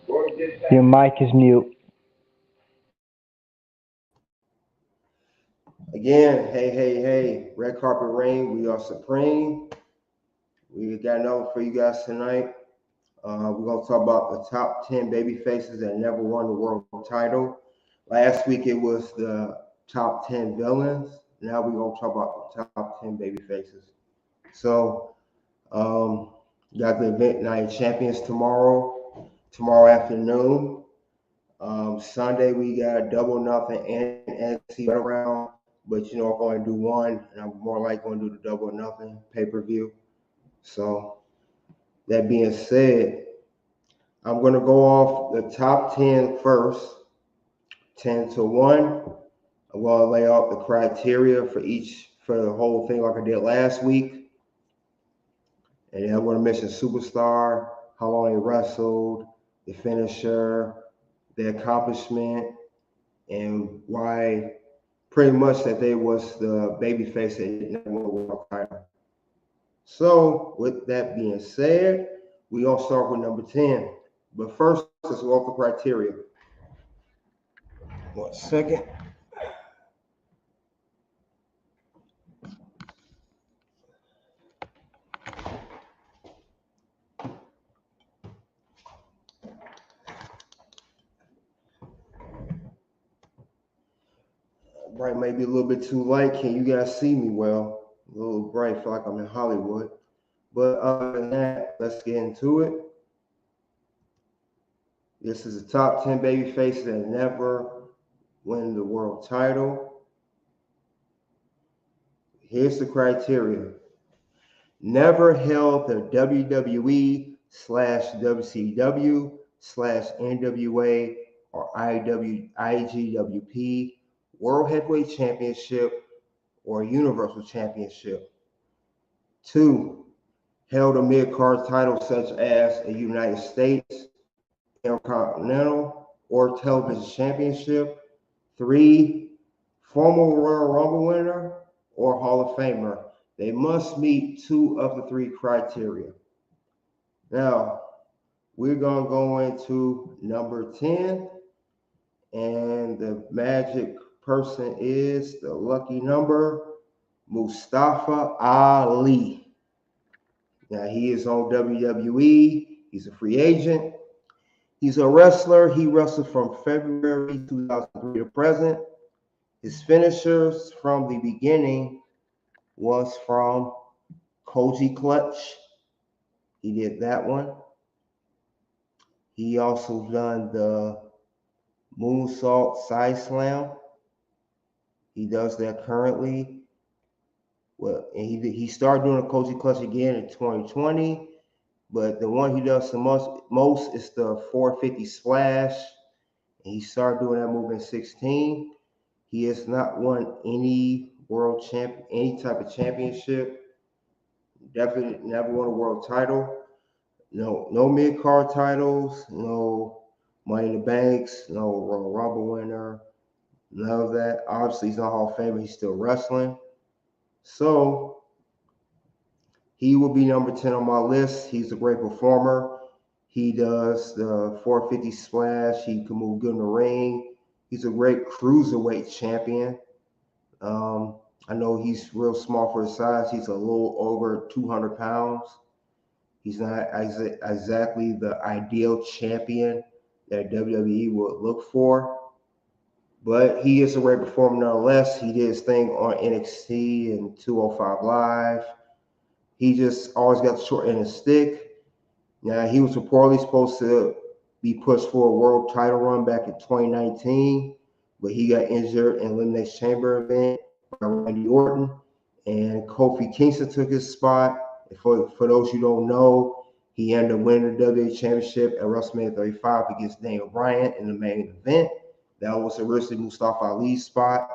Your mic is mute. Again, hey, red carpet rain. We are supreme. We got another for you guys tonight. We're gonna talk about the top 10 baby faces that never won the world title. Last week it was the top 10 villains. Now we're gonna talk about the top 10 baby faces. So, um, got the event night champions tomorrow afternoon. Sunday we got double nothing and NXT around, but I'm going to do one, and I'm more likely going to do the double nothing pay-per-view. So that being said, I'm going to go off the top 10 first, 10 to 1. I'm going to lay out the criteria for the whole thing like I did last week. And then I'm going to mention superstar, how long they wrestled, the finisher, the accomplishment, and why pretty much that they was the babyface that never won the world title. So with that being said, we gonna start with number 10. But first, let's go off the criteria. 1 second. Bright may be a little bit too light. Can you guys see me well? A little bright, feel like I'm in Hollywood. But other than that, let's get into it. This is the top 10 baby faces that never win the world title. Here's the criteria. Never held the WWE/WCW/NWA or IGWP World Heavyweight Championship or Universal Championship. 2. Held a mid-card title such as a United States, Intercontinental, or Television Championship. 3. Former Royal Rumble winner or Hall of Famer. They must meet 2 of the 3 criteria. Now, we're going to go into number 10, and the magic person is the lucky number, Mustafa Ali. Now, he is on WWE. He's a free agent. He's a wrestler. He wrestled from February 2003 to present. His finishers from the beginning was from Koji Clutch. He did that one. He also done the Moonsault Side Slam. He does that currently. Well, and he started doing a Koji Clutch again in 2020, but the one he does the most is the 450 splash. And he started doing that move in 16. He has not won any any type of championship. Definitely never won a world title. No mid-card titles, no Money in the Banks, no Royal Rumble winner, none of that. Obviously, he's not Hall of Famer. He's still wrestling. So he will be number 10 on my list. He's a great performer. He does the 450 splash. He can move good in the ring. He's a great cruiserweight champion. I know he's real small for his size. He's a little over 200 pounds. He's not exactly the ideal champion that WWE would look for, but he is a great performer nonetheless. He did his thing on NXT and 205 Live. He just always got the short end of the stick. Now, he was reportedly supposed to be pushed for a world title run back in 2019, but he got injured in Elimination Chamber event by Randy Orton, and Kofi Kingston took his spot. For those who don't know, he ended up winning the WWE Championship at WrestleMania 35 against Daniel Bryan in the main event. That was originally Mustafa Ali's spot.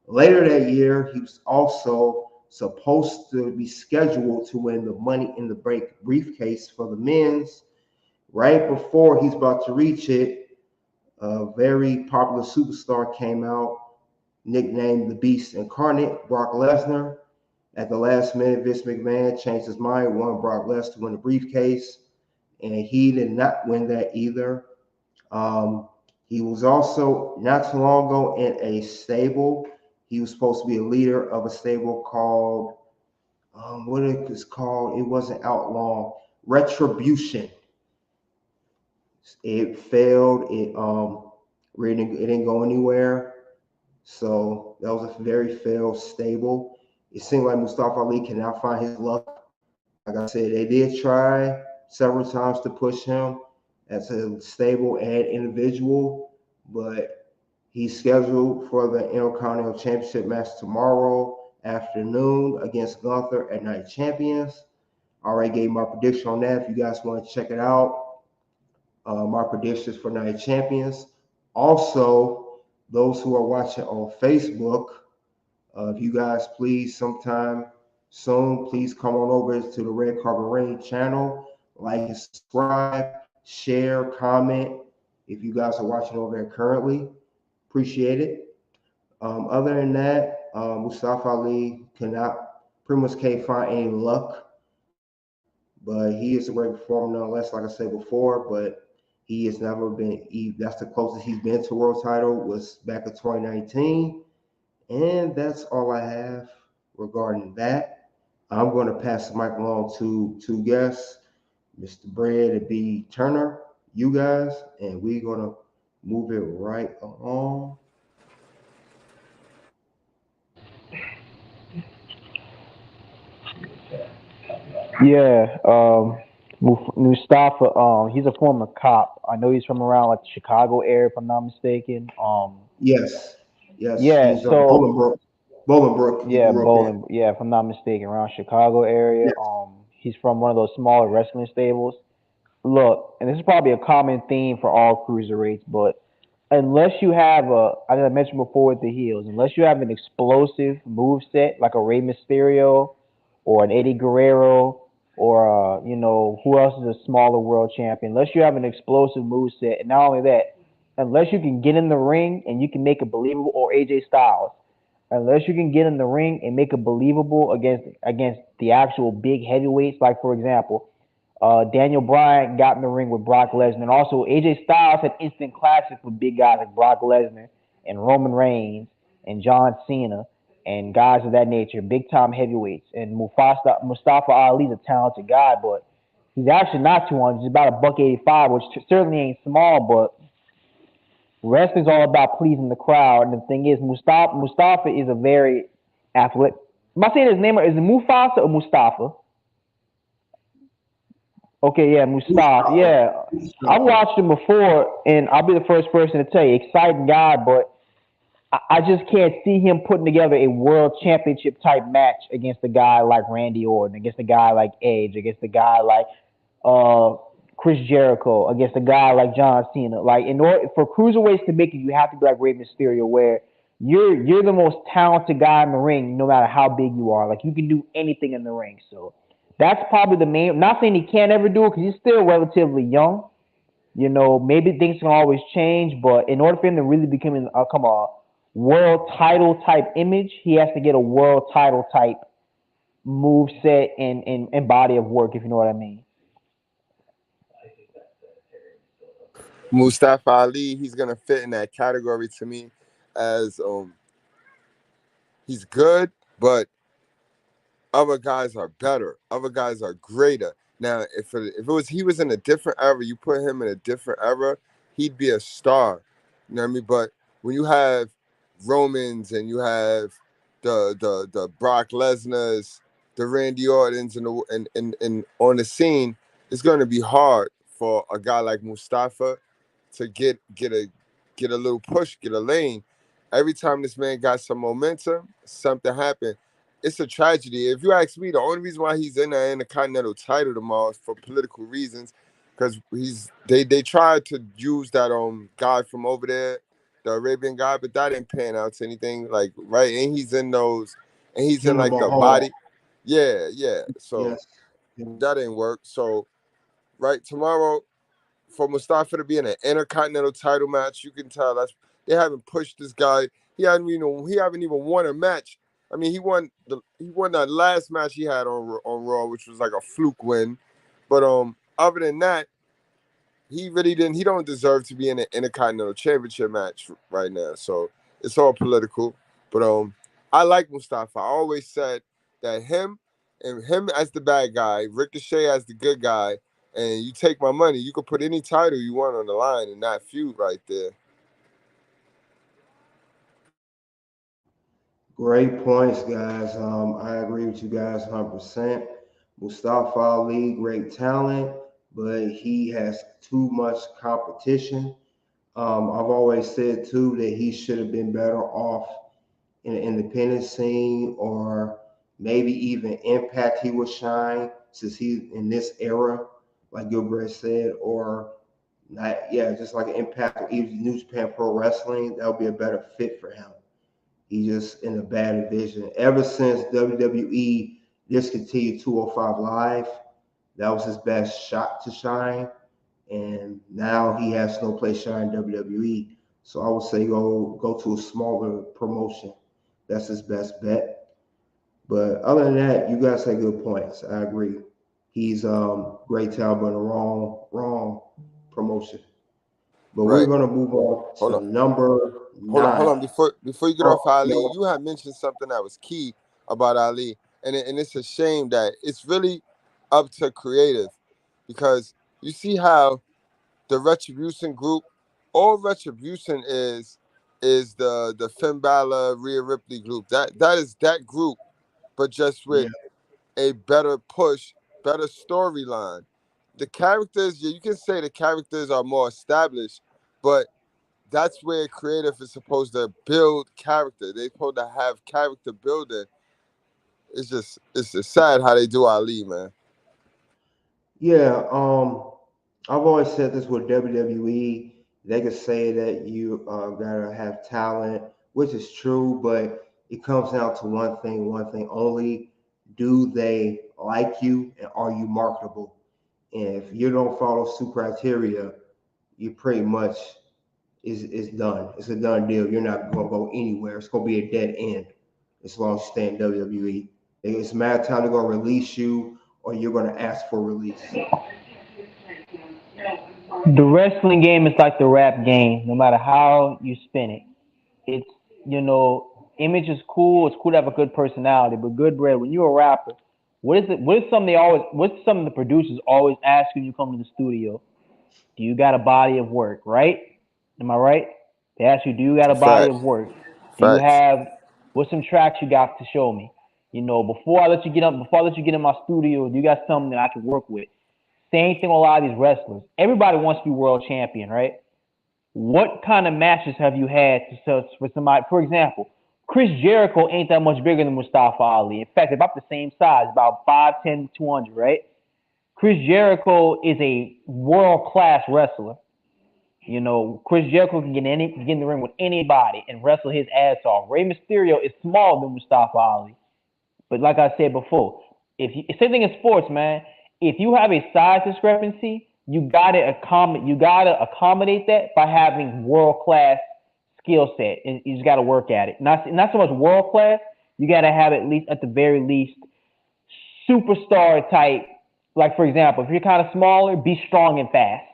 Later that year, he was also supposed to be scheduled to win the Money in the Bank briefcase for the men's. Right before he's about to reach it, a very popular superstar came out, nicknamed the Beast Incarnate, Brock Lesnar. At the last minute, Vince McMahon changed his mind, wanted Brock Lesnar to win the briefcase, and he did not win that either. He was also not too long ago in a stable. He was supposed to be a leader of a stable called what it was called. It wasn't Outlaw Retribution. It failed. It didn't go anywhere. So that was a very failed stable. It seemed like Mustafa Ali cannot find his luck. Like I said, they did try several times to push him as a stable and individual, but he's scheduled for the Intercontinental Championship match tomorrow afternoon against Gunther at Night Champions. I already gave my prediction on that. If you guys want to check it out, my predictions for Night Champions. Also, those who are watching on Facebook, if you guys please sometime soon, please come on over to the Red Carpet Rain channel, like and subscribe, share, comment. If you guys are watching over there currently, appreciate it. Other than that, Mustafa Ali pretty much can't find any luck, but he is a great performer nonetheless, like I said before, but he has never been, that's the closest he's been to world title was back in 2019. And that's all I have regarding that. I'm going to pass the mic along to two guests, Mr. Brad and B. Turner, you guys, and we're going to move it right along. Yeah, Mustafa. He's a former cop. I know he's from around like the Chicago area, if I'm not mistaken. Yes, yes, Yeah. he's So Bolingbrook. Bolingbrook, he yeah, grew up in. bowling. Yeah, if I'm not mistaken, around Chicago area. Yes, He's from one of those smaller wrestling stables. Look, and this is probably a common theme for all cruiserweights, but unless you have as I mentioned before with the heels, unless you have an explosive move set like a Rey Mysterio or an Eddie Guerrero or who else is a smaller world champion, unless you have an explosive move set, and not only that, unless you can get in the ring and you can make it believable, or AJ Styles, unless you can get in the ring and make it believable against the actual big heavyweights, like for example. Daniel Bryan got in the ring with Brock Lesnar. And also, AJ Styles had instant classics with big guys like Brock Lesnar and Roman Reigns and John Cena and guys of that nature, big time heavyweights. And Mustafa Ali's a talented guy, but he's actually not 200. He's about a buck 85, which certainly ain't small, but wrestling's all about pleasing the crowd. And the thing is, Mustafa is a very athletic. Am I saying his name? Is it Mufasa or Mustafa? Okay, yeah, Mustafa. Mustafa. Yeah, I've Mustafa. watched him before, and I'll be the first person to tell you, exciting guy, but I just can't see him putting together a world championship type match against a guy like Randy Orton, against a guy like Edge, against a guy like uh, Chris Jericho, against a guy like John Cena. Like in order for cruiserweights to make it, you have to be like Rey Mysterio, where you're the most talented guy in the ring, no matter how big you are. Like you can do anything in the ring. So that's probably the main. Not saying he can't ever do it because he's still relatively young. Maybe things can always change, but in order for him to really become a world title type image, he has to get a world title type move set and body of work, if you know what I mean. Mustafa Ali, he's gonna fit in that category to me as he's good, but other guys are better. Other guys are greater. Now, if it was he was in a different era, you put him in a different era, he'd be a star. You know what I mean? But when you have Romans and you have the Brock Lesnar's, the Randy Ortons, and on the scene, it's going to be hard for a guy like Mustafa to get a little push, get a lane. Every time this man got some momentum, something happened. It's a tragedy. If you ask me, the only reason why he's in the Intercontinental title tomorrow is for political reasons, because they tried to use that guy from over there, the Arabian guy, but that didn't pan out to anything. Like right, and he's in those, and he's in Jinder like the Mahal. body. Yeah, yeah. So Yes. that didn't work. So right tomorrow, for Mustafa to be in an Intercontinental title match, you can tell they haven't pushed this guy. He haven't even won a match. I mean, he won that last match he had on Raw, which was like a fluke win. But other than that, he really didn't. He don't deserve to be in an Intercontinental Championship match right now. So it's all political. But I like Mustafa. I always said that him as the bad guy, Ricochet as the good guy, and you take my money, you could put any title you want on the line in that feud right there. Great points, guys. I agree with you guys 100%. Mustafa Ali, great talent, but he has too much competition. I've always said too that he should have been better off in the independent scene, or maybe even Impact he would shine since he's in this era, like Gilbert said, or not, yeah, just like Impact or even New Japan Pro Wrestling, that would be a better fit for him. He just in a bad division. Ever since WWE discontinued 205 Live, that was his best shot to shine. And now he has no place shine in WWE. So I would say go to a smaller promotion. That's his best bet. But other than that, you guys had good points. I agree. He's great talent, but in the wrong promotion. But we're Right. gonna move on Hold to on. number Hold nine. on. Before you get off Oh, Ali, no. you had mentioned something that was key about Ali, and it's a shame that it's really up to creative, because you see how the Retribution group, all Retribution is the Finn Balor, Rhea Ripley group. That is that group, but just Yeah. with a better push, better storyline. The characters, yeah, you can say the characters are more established, but that's where creative is supposed to build character. They're supposed to have character building. It's just sad how they do Ali, man. Yeah, I've always said this with WWE. They could say that you gotta have talent, which is true, but it comes down to one thing only. Do they like you and are you marketable? And if you don't follow suit criteria, you pretty much is done. It's a done deal. You're not gonna go anywhere. It's gonna be a dead end as long as you stay in WWE. It's a matter of time they're gonna release you or you're gonna ask for release. The wrestling game is like the rap game. No matter how you spin it, it's image is cool. It's cool to have a good personality, but good bread. When you're a rapper, what is it? What is something they always? What's something the producers always ask when you come to the studio? Do you got a body of work? Right? Am I right? They ask you, do you got a body Fact, of work? Do you facts. have what's some tracks you got to show me? Before I let you get in my studio, do you got something that I can work with? Same thing with a lot of these wrestlers. Everybody wants to be world champion, right? What kind of matches have you had for somebody? For example, Chris Jericho ain't that much bigger than Mustafa Ali. In fact, about the same size, about 5'10", 200, right? Chris Jericho is a world class wrestler. Chris Jericho can get in the ring with anybody and wrestle his ass off. Rey Mysterio is smaller than Mustafa Ali. But like I said before, same thing in sports, man. If you have a size discrepancy, you gotta accommodate that by having world class skill set, and you just gotta work at it. Not so much world class. You gotta have at the very least superstar type. Like for example, if you're kind of smaller, be strong and fast.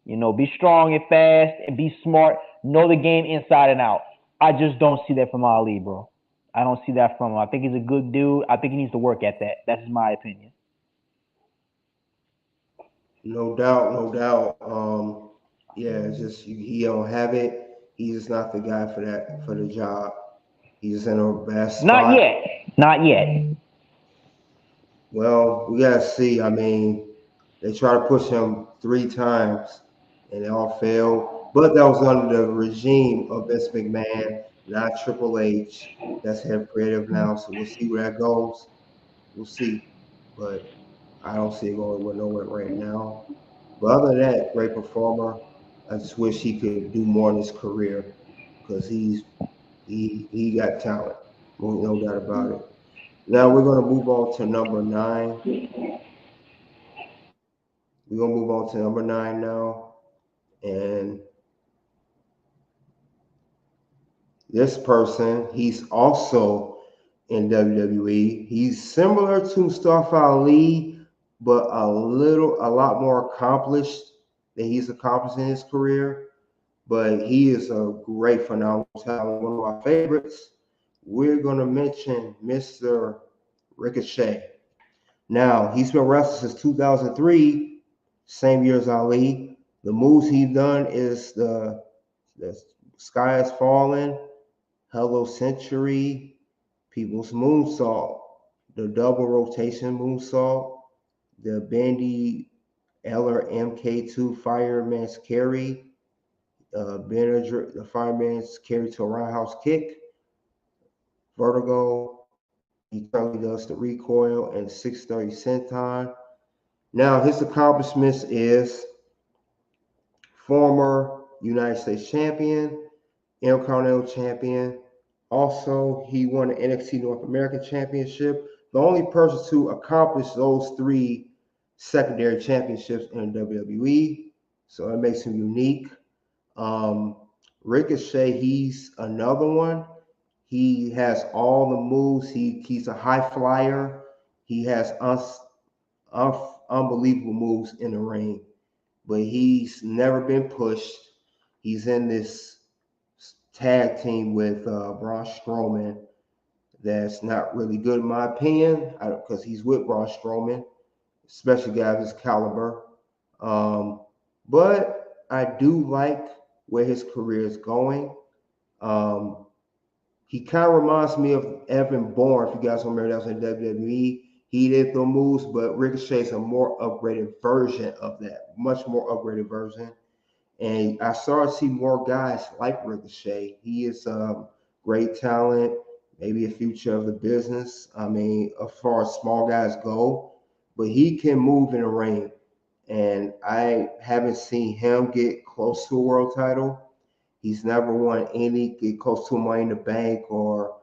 Be strong and fast and be smart. Know the game inside and out. I just don't see that from Ali, bro. I don't see that from him. I think he's a good dude. I think he needs to work at that. That's my opinion. No doubt, no doubt. Yeah, it's just he don't have it. He's just not the guy for the job. He's in a bad Not spot. yet. Not yet. Well, we gotta see. I mean, they tried to push him 3 times and they all failed. But that was under the regime of Vince McMahon, not Triple H. That's head of creative now. So we'll see where that goes. We'll see. But I don't see it going with nowhere right now. But other than that, great performer. I just wish he could do more in his career because he got talent. No doubt about it. Now we're gonna move on to number nine. We're gonna move on to number nine now. And this person, he's also in WWE. He's similar to Mustafa Ali, but a lot more accomplished. that he's accomplished in his career, but he is a great, phenomenal talent. One of my favorites. We're going to mention Mr. Ricochet. Now, he's been wrestling since 2003, same year as Ali. The moves he's done is the Sky is Falling, Hello Century, People's Moonsault, the double rotation moonsault, the Bandy Eller MK2 Fireman's Carry, the Fireman's Carry to a Roundhouse Kick, Vertigo. He currently does the recoil and 630 senton. Now, his accomplishments is former United States champion, Intercontinental champion. Also, he won the NXT North American Championship. The only person to accomplish those three secondary championships in WWE. So it makes him unique. Um, Ricochet, he's another one. He has all the moves. He's a high flyer. He has unbelievable moves in the ring, but he's never been pushed. He's in this tag team with Braun Strowman that's not really good in my opinion because he's with Braun Strowman, especially guy of his caliber. Um, but I do like where his career is going. Um, he kind of reminds me of Evan Bourne, if you guys remember, that was in WWE. He did the moves, but Ricochet's a more upgraded version of that, much more upgraded version. And I started to see more guys like Ricochet. He is great talent, maybe a future of the business. I mean, as far as small guys go, but he can move in a ring. And I haven't seen him get close to a world title. He's never won any get close to Money in the Bank or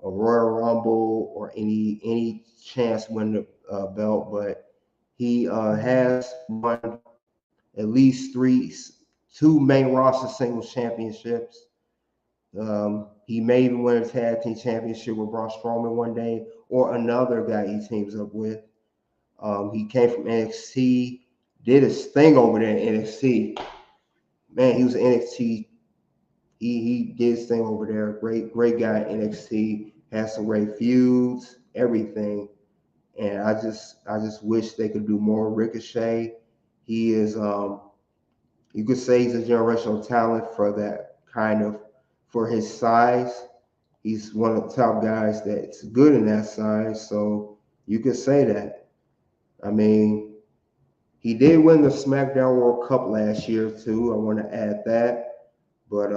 a Royal Rumble or any chance to win the belt, but he has won at least two main roster singles championships. He may even win a tag team championship with Braun Strowman one day or another guy he teams up with. He came from NXT, did his thing over there in NXT. Man, he was in NXT. He did his thing over there. Great guy in NXT. Has some great feuds, everything. And I just wish they could do more Ricochet. He is you could say he's a generational talent for that kind of for his size. He's one of the top guys that's good in that size. So you could say that. I mean, he did win the SmackDown World Cup last year too. I want to add that. But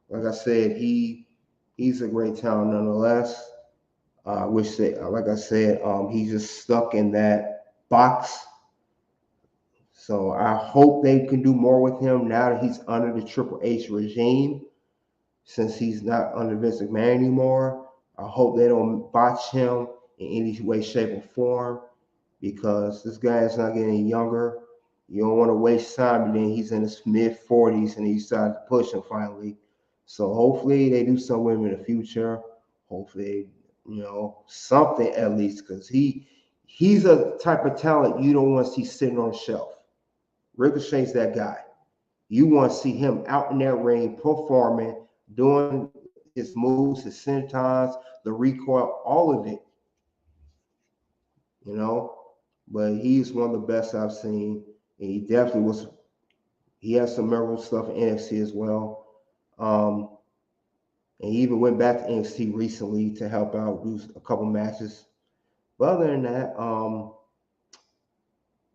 like I said, he's a great talent nonetheless. I wish that, like I said, he's just stuck in that box. So I hope they can do more with him now that he's under the Triple H regime, since he's not under Vince McMahon anymore. I hope they don't botch him in any way, shape, or form because this guy is not getting younger. You don't want to waste time, and then he's in his mid 40s and he decides to push him finally. So hopefully they do something with him in the future. Hopefully, something at least, because he's a type of talent you don't want to see sitting on a shelf. Ricochet's that guy. You want to see him out in that ring performing, doing his moves, his sentons, the recoil, all of it. You know, but he's one of the best I've seen, and he definitely was. He has some memorable stuff in NXT as well, and he even went back to NXT recently to help out, do a couple matches. But other than that,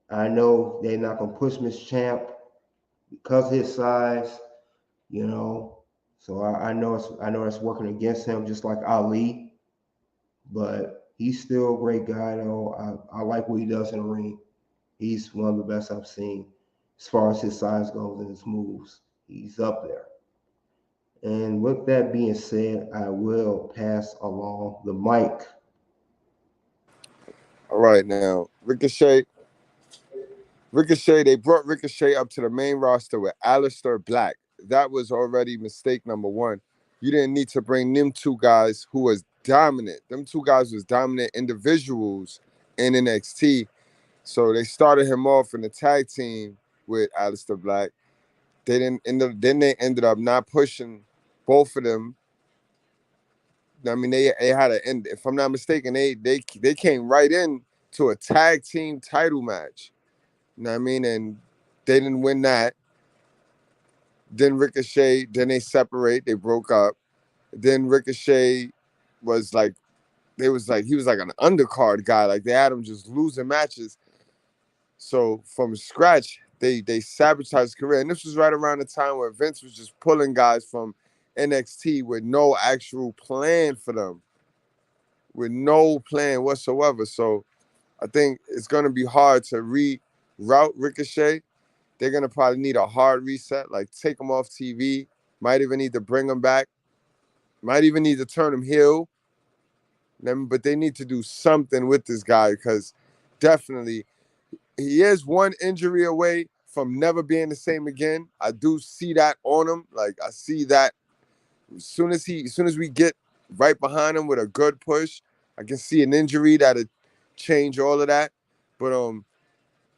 I know they're not gonna push Miss Champ because of his size, you know. So I know it's working against him, just like Ali. But he's still a great guy, though. I like what he does in the ring. He's one of the best I've seen as far as his size goes and his moves. He's up there. And with that being said, I will pass along the mic. All right, now Ricochet, they brought Ricochet up to the main roster with Aleister Black. That was already mistake number one. You didn't need to bring them two guys who was dominant. Them two guys was dominant individuals in NXT. So they started him off in the tag team with Aleister Black. They didn't end up. Then they ended up not pushing both of them. I mean, they had to end. If I'm not mistaken, they came right in to a tag team title match. You know what I mean? And they didn't win that. Then Ricochet. Then they separate. They broke up. Then Ricochet was like, he was like an undercard guy. Like they had him just losing matches. So from scratch, they sabotaged his career. And this was right around the time where Vince was just pulling guys from NXT with no actual plan for them, with no plan whatsoever. So I think it's gonna be hard to reroute Ricochet. They're gonna probably need a hard reset, like take him off TV. Might even need to bring him back. Might even need to turn him heel. But they need to do something with this guy because definitely he is one injury away from never being the same again. I do see that on him. Like I see that as soon as we get right behind him with a good push, I can see an injury that'll change all of that. But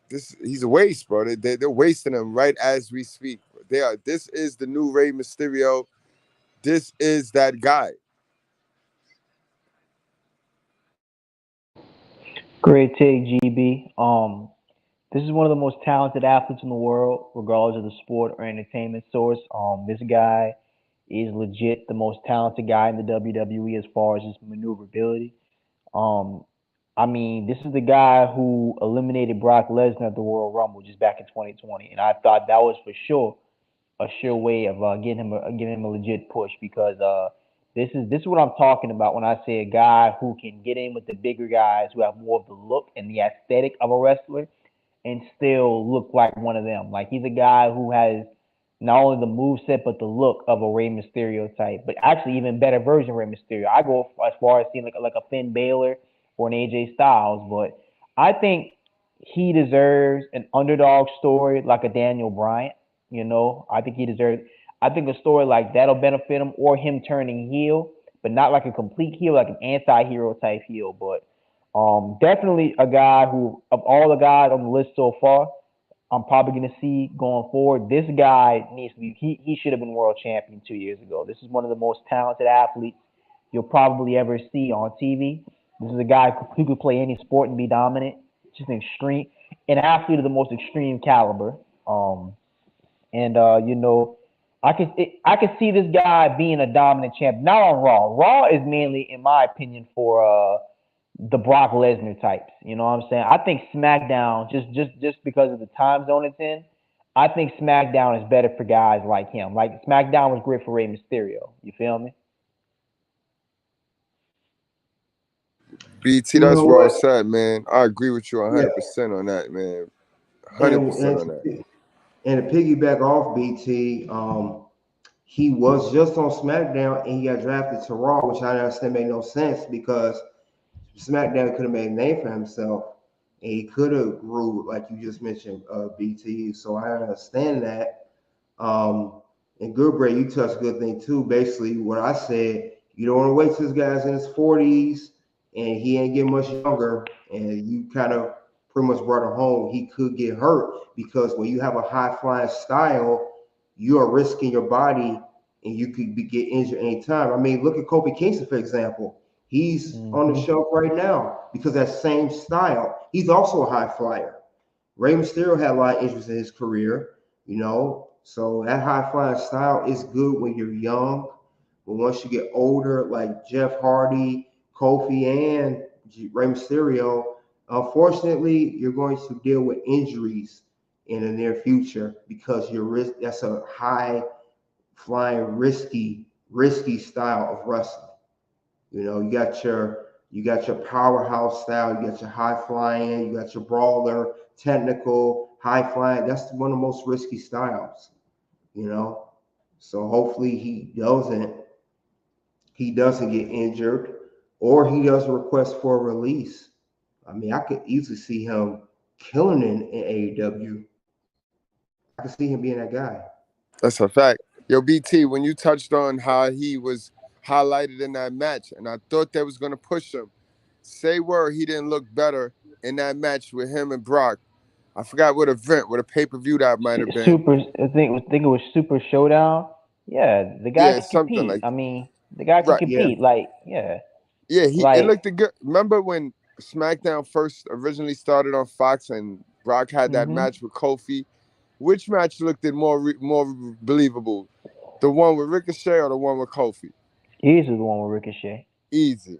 this he's a waste, bro. They're wasting him right as we speak. They are. This is the new Rey Mysterio. This is that guy. Great take, GB. This is one of the most talented athletes in the world, regardless of the sport or entertainment source. This guy is legit the most talented guy in the WWE as far as his maneuverability. Um, I mean, this is the guy who eliminated Brock Lesnar at the Royal Rumble just back in 2020, and I thought that was for sure a sure way of getting him a legit push because this is what I'm talking about when I say a guy who can get in with the bigger guys who have more of the look and the aesthetic of a wrestler and still look like one of them. Like he's a guy who has not only the move set but the look of a Rey Mysterio type, but actually even better version of Rey Mysterio. I go as far as seeing like a Finn Balor or an AJ Styles, but I think he deserves an underdog story like a Daniel Bryan. I think he deserves. I think a story like that'll benefit him, or him turning heel, but not like a complete heel, like an anti-hero type heel. But definitely a guy who, of all the guys on the list so far, I'm probably going to see going forward. This guy needs to be. He should have been world champion 2 years ago. This is one of the most talented athletes you'll probably ever see on TV. This is a guy who could play any sport and be dominant. Just an extreme, an athlete of the most extreme caliber. And I could see this guy being a dominant champ. Not on Raw. Raw is mainly, in my opinion, for the Brock Lesnar types. You know what I'm saying? I think SmackDown, just because of the time zone it's in, I think SmackDown is better for guys like him. Like SmackDown was great for Rey Mysterio. You feel me? BT, You that's know well what? said, man. I agree with you Yeah, 100% on that, man. and 100% and on that. and to piggyback off BT, he was just on SmackDown and he got drafted to Raw, which I understand made no sense because SmackDown could have made a name for himself and he could have grew like you just mentioned, BT. So I understand that. Um, and Goodbray, you touched a good thing too. Basically, what I said, you don't want to wait till this guy's in his 40s and he ain't getting much younger, and you kind of pretty much brought it home. He could get hurt because when you have a high flying style, you are risking your body and you could get injured anytime. I mean, look at Kofi Kingston, for example. He's on the Hmm. shelf right now because that same style. He's also a high flyer. Rey Mysterio had a lot of injuries in his career, you know. So that high flying style is good when you're young, but once you get older, like Jeff Hardy, Kofi, and Rey Mysterio, unfortunately, you're going to deal with injuries in the near future because you're that's a high flying, risky style of wrestling. You know, you got your powerhouse style, you got your high flying, you got your brawler, technical, high flying. That's one of the most risky styles, you know. So hopefully he doesn't get injured or he doesn't request for a release. I mean, I could easily see him killing in AEW. I could see him being that guy. That's a fact. Yo, BT, when you touched on how he was highlighted in that match, and I thought they was gonna push him. Say word, he didn't look better in that match with him and Brock. I forgot what a pay-per-view that might have been. Super, I think it was Super Showdown. Yeah, the guy Yeah, can something compete. like I mean, the guy can right. Yeah, compete. Like, yeah, Yeah, it like, looked good. Remember when SmackDown first originally started on Fox and Brock had that hmm match with Kofi? Which match looked more believable? The one with Ricochet or the one with Kofi? he's the one with Ricochet. Easy.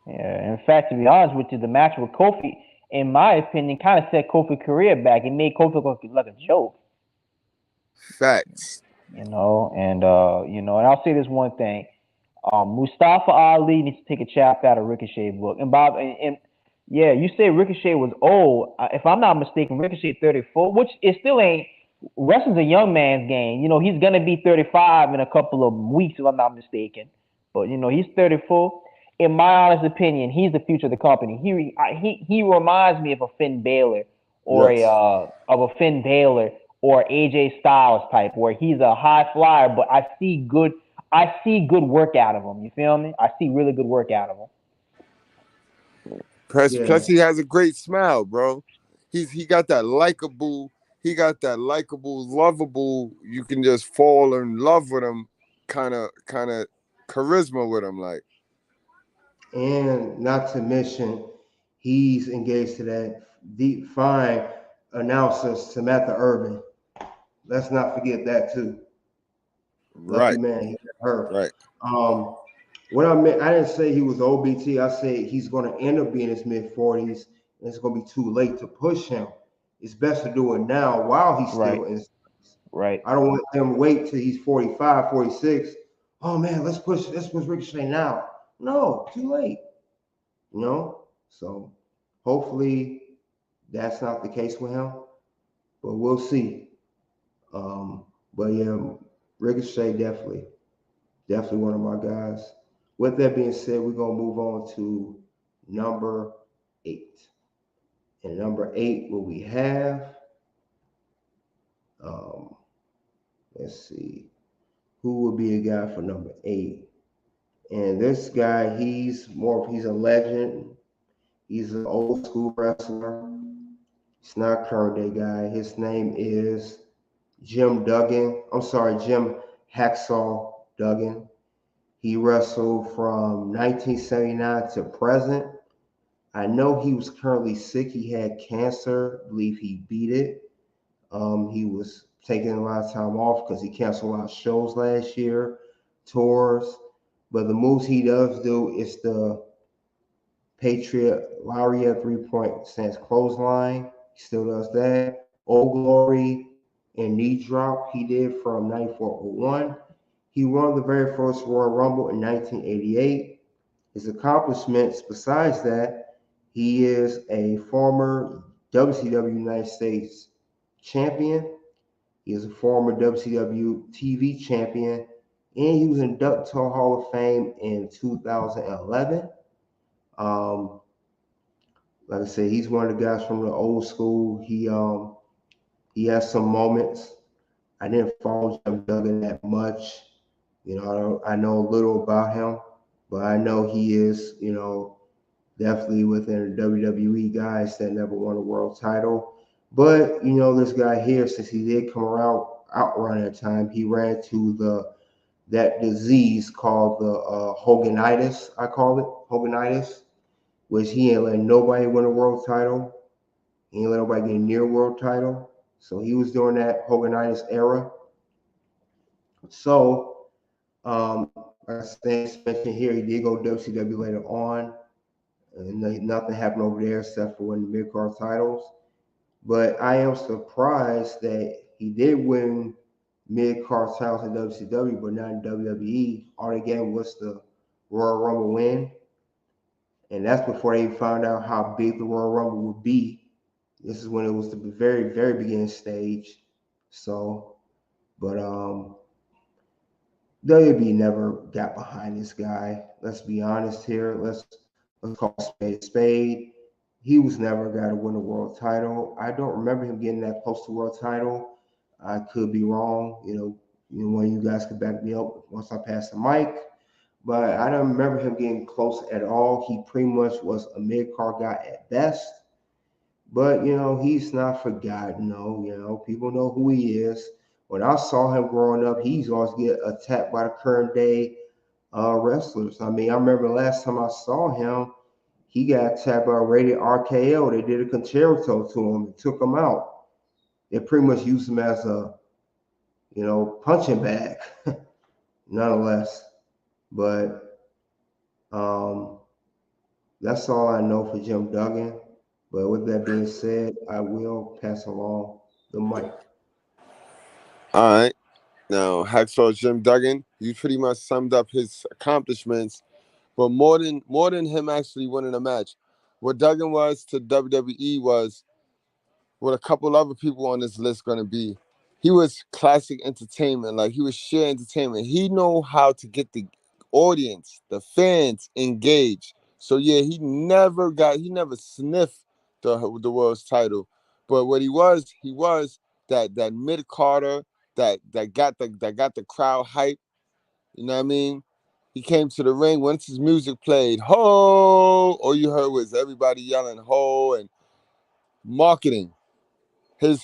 Yeah, in fact, to be honest with you, the match with Kofi, in my opinion, kind of set Kofi's career back. It made Kofi look like a joke. Facts. And I'll say this one thing: Mustafa Ali needs to take a chapter out of Ricochet book. And Bob, and yeah, you say Ricochet was old. If I'm not mistaken, Ricochet 34, which it still ain't. Wrestling's a young man's game. He's gonna be 35 in a couple of weeks, if I'm not mistaken. But he's 34. In my honest opinion, he's the future of the company. He reminds me of a Finn Balor or a Yes. Finn Balor or AJ Styles type, where he's a high flyer, but I see good work out of him. You feel me? I see really good work out of him. Plus yeah. he has a great smile, bro. He got that likable. He got that likable, lovable. You can just fall in love with him, kind of charisma with him, like And not to mention, he's engaged to that deep fine announcer Samantha Urban. Let's not forget that too. Lucky right, man, he got her. right. Um, what I meant, I didn't say he was OBT. I said he's going to end up being in his mid 40s, and it's going to be too late to push him. It's best to do it now while he's Right, still in. right. I don't want them to wait till he's 45, 46. Oh man, let's push Ricochet now. No, too late. You know? So hopefully that's not the case with him, but we'll see. But yeah, Ricochet definitely one of my guys. With that being said, we're gonna move on to number 8. And number 8, what we have, um, let's see, who would be a guy for number 8? And this guy, he's a legend. He's an old school wrestler. He's not a current day guy. His name is Jim Duggan. I'm sorry, Jim Hacksaw Duggan. He wrestled from 1979 to present. I know he was currently sick. He had cancer. I believe he beat it. He was taking a lot of time off because he canceled a lot of shows last year, tours. But the moves he does do is the Patriot Lariat 3-point stance clothesline. He still does that. Old Glory and knee drop he did from 9401. He won the very first Royal Rumble in 1988. His accomplishments, besides that, he is a former WCW United States champion. He is a former WCW TV champion, and he was inducted to the Hall of Fame in 2011. Um, like I said, he's one of the guys from the old school. He has some moments. I didn't follow Jim Duggan that much. I know a little about him, but I know he is, definitely within the WWE guys that never won a world title. But this guy here, since he did come around outrun at a time, he ran to that disease called the Hoganitis. I call it Hoganitis, which he ain't let nobody win a world title. He ain't let nobody get near a world title. So he was during that Hoganitis era. So, like I said, mentioned here, he did go WCW later on, and nothing happened over there except for winning the mid card titles. But I am surprised that he did win mid card titles in WCW, but not in WWE. All they gave was the Royal Rumble win, and that's before they found out how big the Royal Rumble would be. This is when it was the very, very beginning stage. So, but WB never got behind this guy. Let's be honest here. Let's call a spade a spade. He was never a guy to win a world title. I don't remember him getting that close to world title. I could be wrong. One of you guys could back me up once I pass the mic. But I don't remember him getting close at all. He pretty much was a mid card guy at best. But he's not forgotten. No, people know who he is. When I saw him growing up, he's always get attacked by the current day wrestlers. I mean, I remember the last time I saw him, he got attacked by a rated RKO. They did a concerto to him and took him out. They pretty much used him as a punching bag, nonetheless. But um, that's all I know for Jim Duggan. But with that being said, I will pass along the mic. All right. Now, Hacksaw Jim Duggan, you pretty much summed up his accomplishments, but more than him actually winning a match, what Duggan was to WWE was what a couple other people on this list gonna be. He was classic entertainment, like he was sheer entertainment. He know how to get the audience, the fans engaged. So yeah, he never sniffed the world's title. But what he was that mid Carter that got the crowd hype. You know what I mean? He came to the ring once his music played, ho! All you heard was everybody yelling ho and marketing him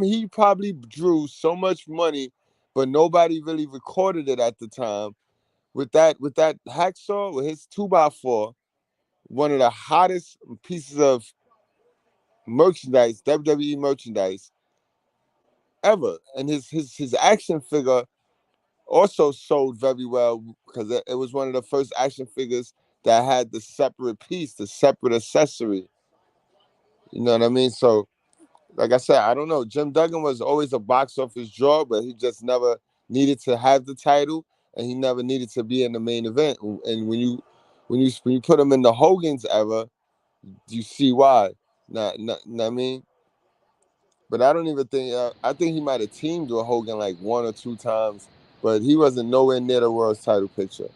he probably drew so much money, but nobody really recorded it at the time. With that hacksaw, with his 2x4, one of the hottest pieces of merchandise, WWE merchandise ever. And his action figure also sold very well because it was one of the first action figures that had the separate piece, the separate accessory. You know what I mean? So like I said, I don't know. Jim Duggan was always a box office draw, but he just never needed to have the title, and he never needed to be in the main event. And when you put him in the Hogan's era, you see why. Not I mean, but I don't even think. I think he might have teamed with Hogan like one or two times, but he wasn't nowhere near the world's title picture.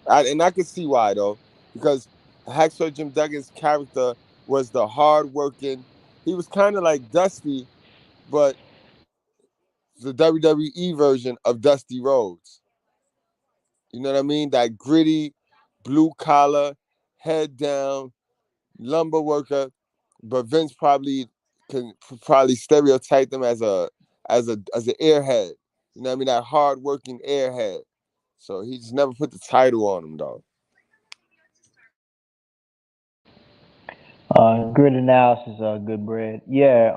And I could see why though, because Hacksaw Jim Duggan's character was the hard-working. He was kind of like Dusty, but the WWE version of Dusty Rhodes. You know what I mean? That gritty, blue collar, head down, lumber worker. But Vince can probably stereotype them as an airhead. You know what I mean? That hard working airhead. So he just never put the title on him though. Good analysis, good bread. Yeah,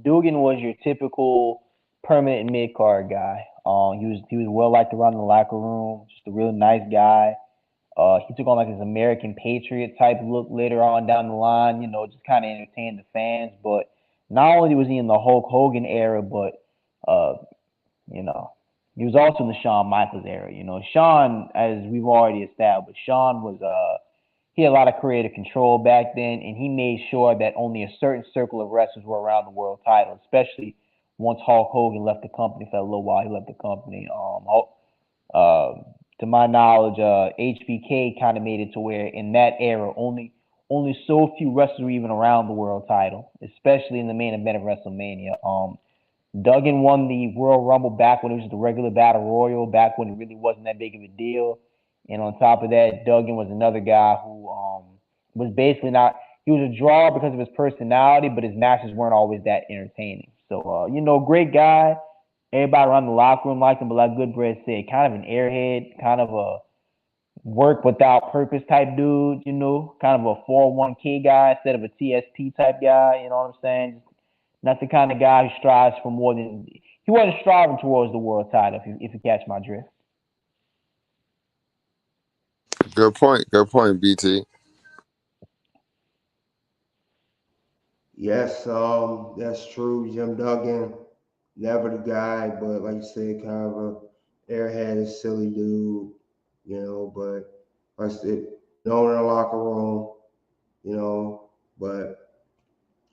Dugan was your typical permanent mid card guy. He was well liked around the locker room, just a real nice guy. He took on like his American Patriot type look later on down the line, just kind of entertained the fans. But not only was he in the Hulk Hogan era, but uh, you know, he was also in the Shawn Michaels era. Shawn, as we've already established, Shawn was he had a lot of creative control back then, and he made sure that only a certain circle of wrestlers were around the world title, especially once Hulk Hogan left the company for a little while. He left the company. Uh, to my knowledge, HBK kind of made it to where in that era only so few wrestlers were even around the world title, especially in the main event of WrestleMania. Duggan won the Royal Rumble back when it was just a regular battle royal, back when it really wasn't that big of a deal. And on top of that, Duggan was another guy who was basically not. He was a draw because of his personality, but his matches weren't always that entertaining. So great guy. Everybody around the locker room liked him, but like Goodbread said, kind of an airhead, kind of a work without purpose type dude. Kind of a 401k guy instead of a TSP type guy. You know what I'm saying? Not the kind of guy who strives for more than he wasn't striving towards the world title. If you catch my drift. Good point. Good point, BT. Yes, that's true. Jim Duggan, never the guy, but like you said, kind of a airhead, silly dude, but like I said, known in the locker room, you know, but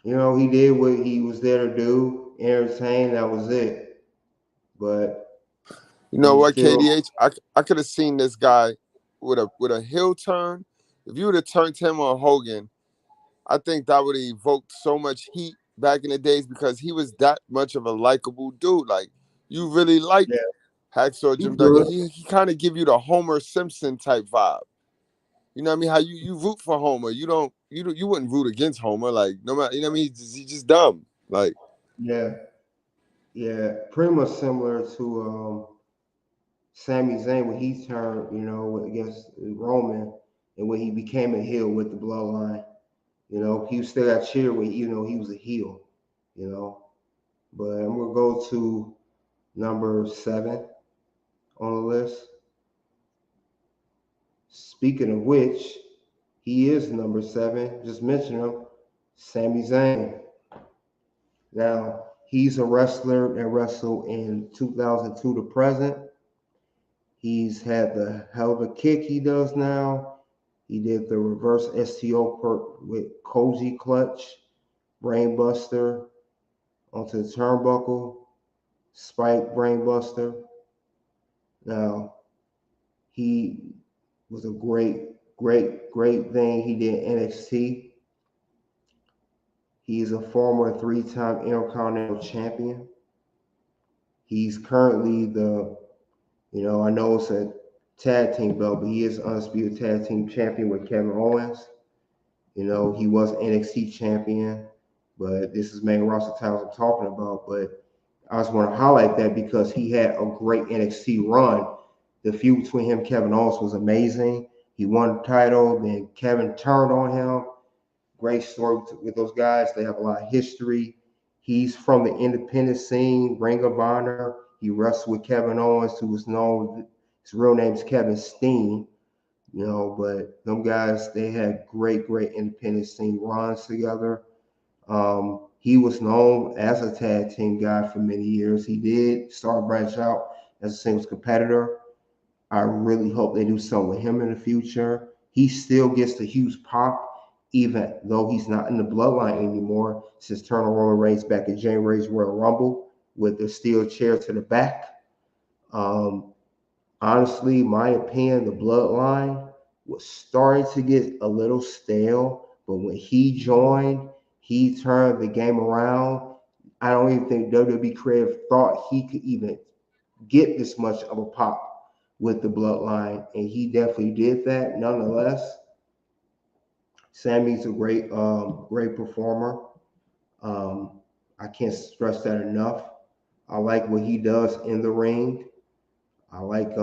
he did what he was there to do, entertain, that was it. But You know he what, still, KDH? I could have seen this guy with a heel turn. If you would have turned him on Hogan, I think that would have evoked so much heat back in the days because he was that much of a likable dude. Like you really liked yeah, Hacksaw he Jim Duggan. good. He kind of give you the Homer Simpson type vibe. You know what I mean? How you root for Homer. You don't you wouldn't root against Homer. Like no matter, you know what I mean. He's just dumb. Like Yeah, yeah, pretty much similar to Sami Zayn when he turned, against Roman, and when he became a heel with the bloodline. He still got cheered when he was a heel. You know, but I'm gonna go to number 7 on the list. Speaking of which, he is number 7. Just mention him, Sami Zayn. Now he's a wrestler that wrestled in 2002 to present. He's had the hell of a kick he does now. He did the reverse STO perk with Koji Clutch, Brainbuster onto the turnbuckle, Spike Brainbuster. Now, he was a great thing he did in NXT. He's a former 3-time Intercontinental Champion. He's currently I know it's a tag team belt, but he is undisputed tag team champion with Kevin Owens. He was NXT champion, but this is main roster titles I'm talking about. But I just want to highlight that because he had a great NXT run. The feud between him and Kevin Owens was amazing. He won the title, then Kevin turned on him. Great story with those guys. They have a lot of history. He's from the independent scene, Ring of Honor. He wrestled with Kevin Owens, who was known, his real name is Kevin Steen. But them guys, they had great independent scene runs together. He was known as a tag team guy for many years. He did start branch out as a singles competitor. I really hope they do something with him in the future. He still gets the huge pop, even though he's not in the bloodline anymore, since turning Roman Reigns back in January's Royal Rumble with the steel chair to the back. Um, Honestly, my opinion, the bloodline was starting to get a little stale, but when he joined, he turned the game around. I don't even think WWE Creative thought he could even get this much of a pop with the bloodline, and he definitely did that. Nonetheless, Sammy's a great performer. Um, I can't stress that enough. I like what he does in the ring. I like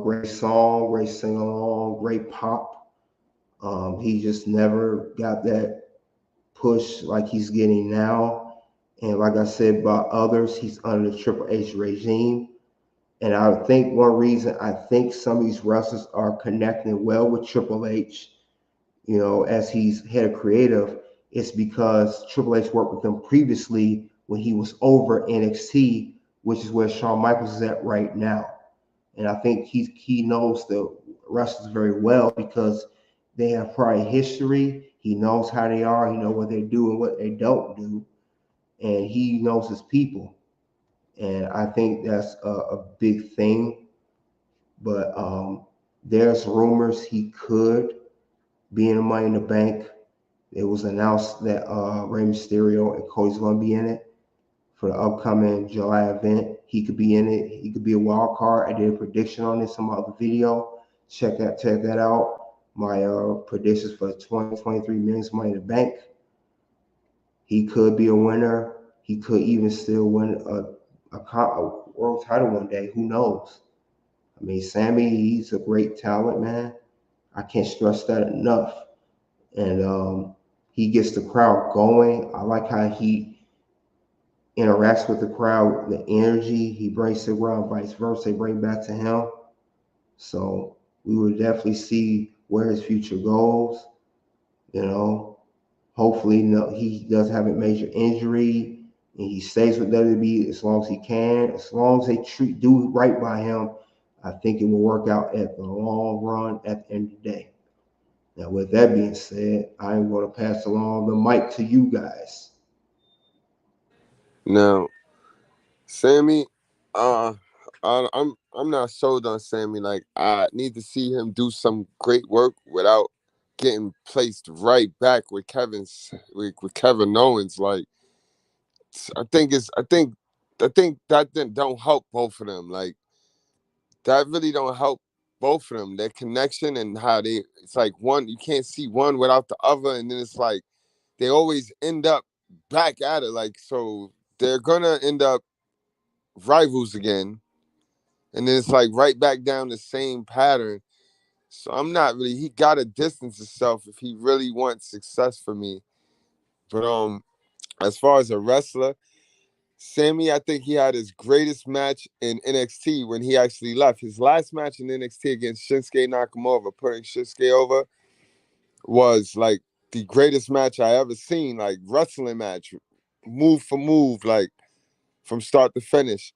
great song, great sing along, great pop. He just never got that push like he's getting now. And like I said about others, he's under the Triple H regime. And I think one reason I think some of these wrestlers are connecting well with Triple H, as he's head of creative, is because Triple H worked with them previously when he was over NXT, which is where Shawn Michaels is at right now. And I think he knows the wrestlers very well because they have prior history. He knows how they are. He knows what they do and what they don't do, and he knows his people. And I think that's a big thing. But there's rumors he could be in the Money in the Bank. It was announced that Rey Mysterio and Cody's going to be in it for the upcoming July event. He could be in it. He could be a wild card. I did a prediction on this in my other video. Check that out. My predictions for 2023 Men's Money in the Bank. He could be a winner. He could even still win a world title one day. Who knows? I mean, Sammy, he's a great talent, man. I can't stress that enough. And he gets the crowd going. I like how he interacts with the crowd, the energy he brings to the crowd, vice versa, they bring back to him. So we would definitely see where his future goes. You know, hopefully he doesn't have a major injury and he stays with WWE as long as he can. As long as they do right by him, I think it will work out at the long run at the end of the day. Now, with that being said, I'm going to pass along the mic to you guys. now, Sammy, uh, I'm not sold on Sammy. Like I need to see him do some great work without getting placed right back with with Kevin Owens. Like I think it's I think that don't help both of them. Like that really don't help. both of them, their connection and how it's like one, you can't see one without the other. And then it's like they always end up back at it. Like, so they're gonna end up rivals again. And then it's like right back down the same pattern. So I'm not really, he gotta distance himself if he really wants success for me. But as far as a wrestler, Sammy, I think he had his greatest match in NXT when he actually left. His last match in NXT against Shinsuke Nakamura, putting Shinsuke over, was like the greatest match I ever seen, like wrestling match, move for move, like from start to finish.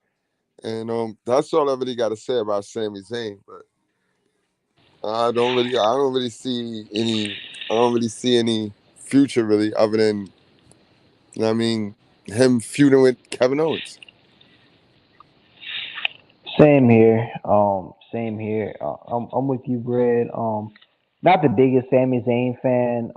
And that's all I really got to say about Sami Zayn. But I don't really see any future really, other than, you know what I mean, him feuding with Kevin Owens. Same here. Same here. I'm with you, Brad. Not the biggest Sami Zayn fan.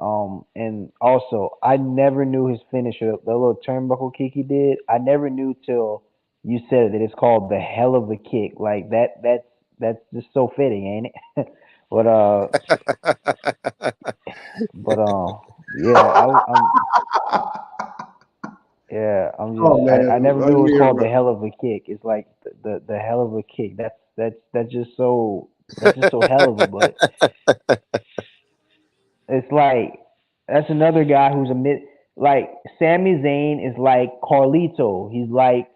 And also I never knew his finisher, the little turnbuckle kick he did. I never knew till you said it that it's called the hell of a kick. Like that. That's just so fitting, ain't it? but but yeah. I'm yeah. I'm just Oh man, I never knew it was called the unreal. hell of a kick. It's like the hell of a kick. That's just so hell of a. But it's like that's another guy who's a mid. Like Sami Zayn is like Carlito. He's like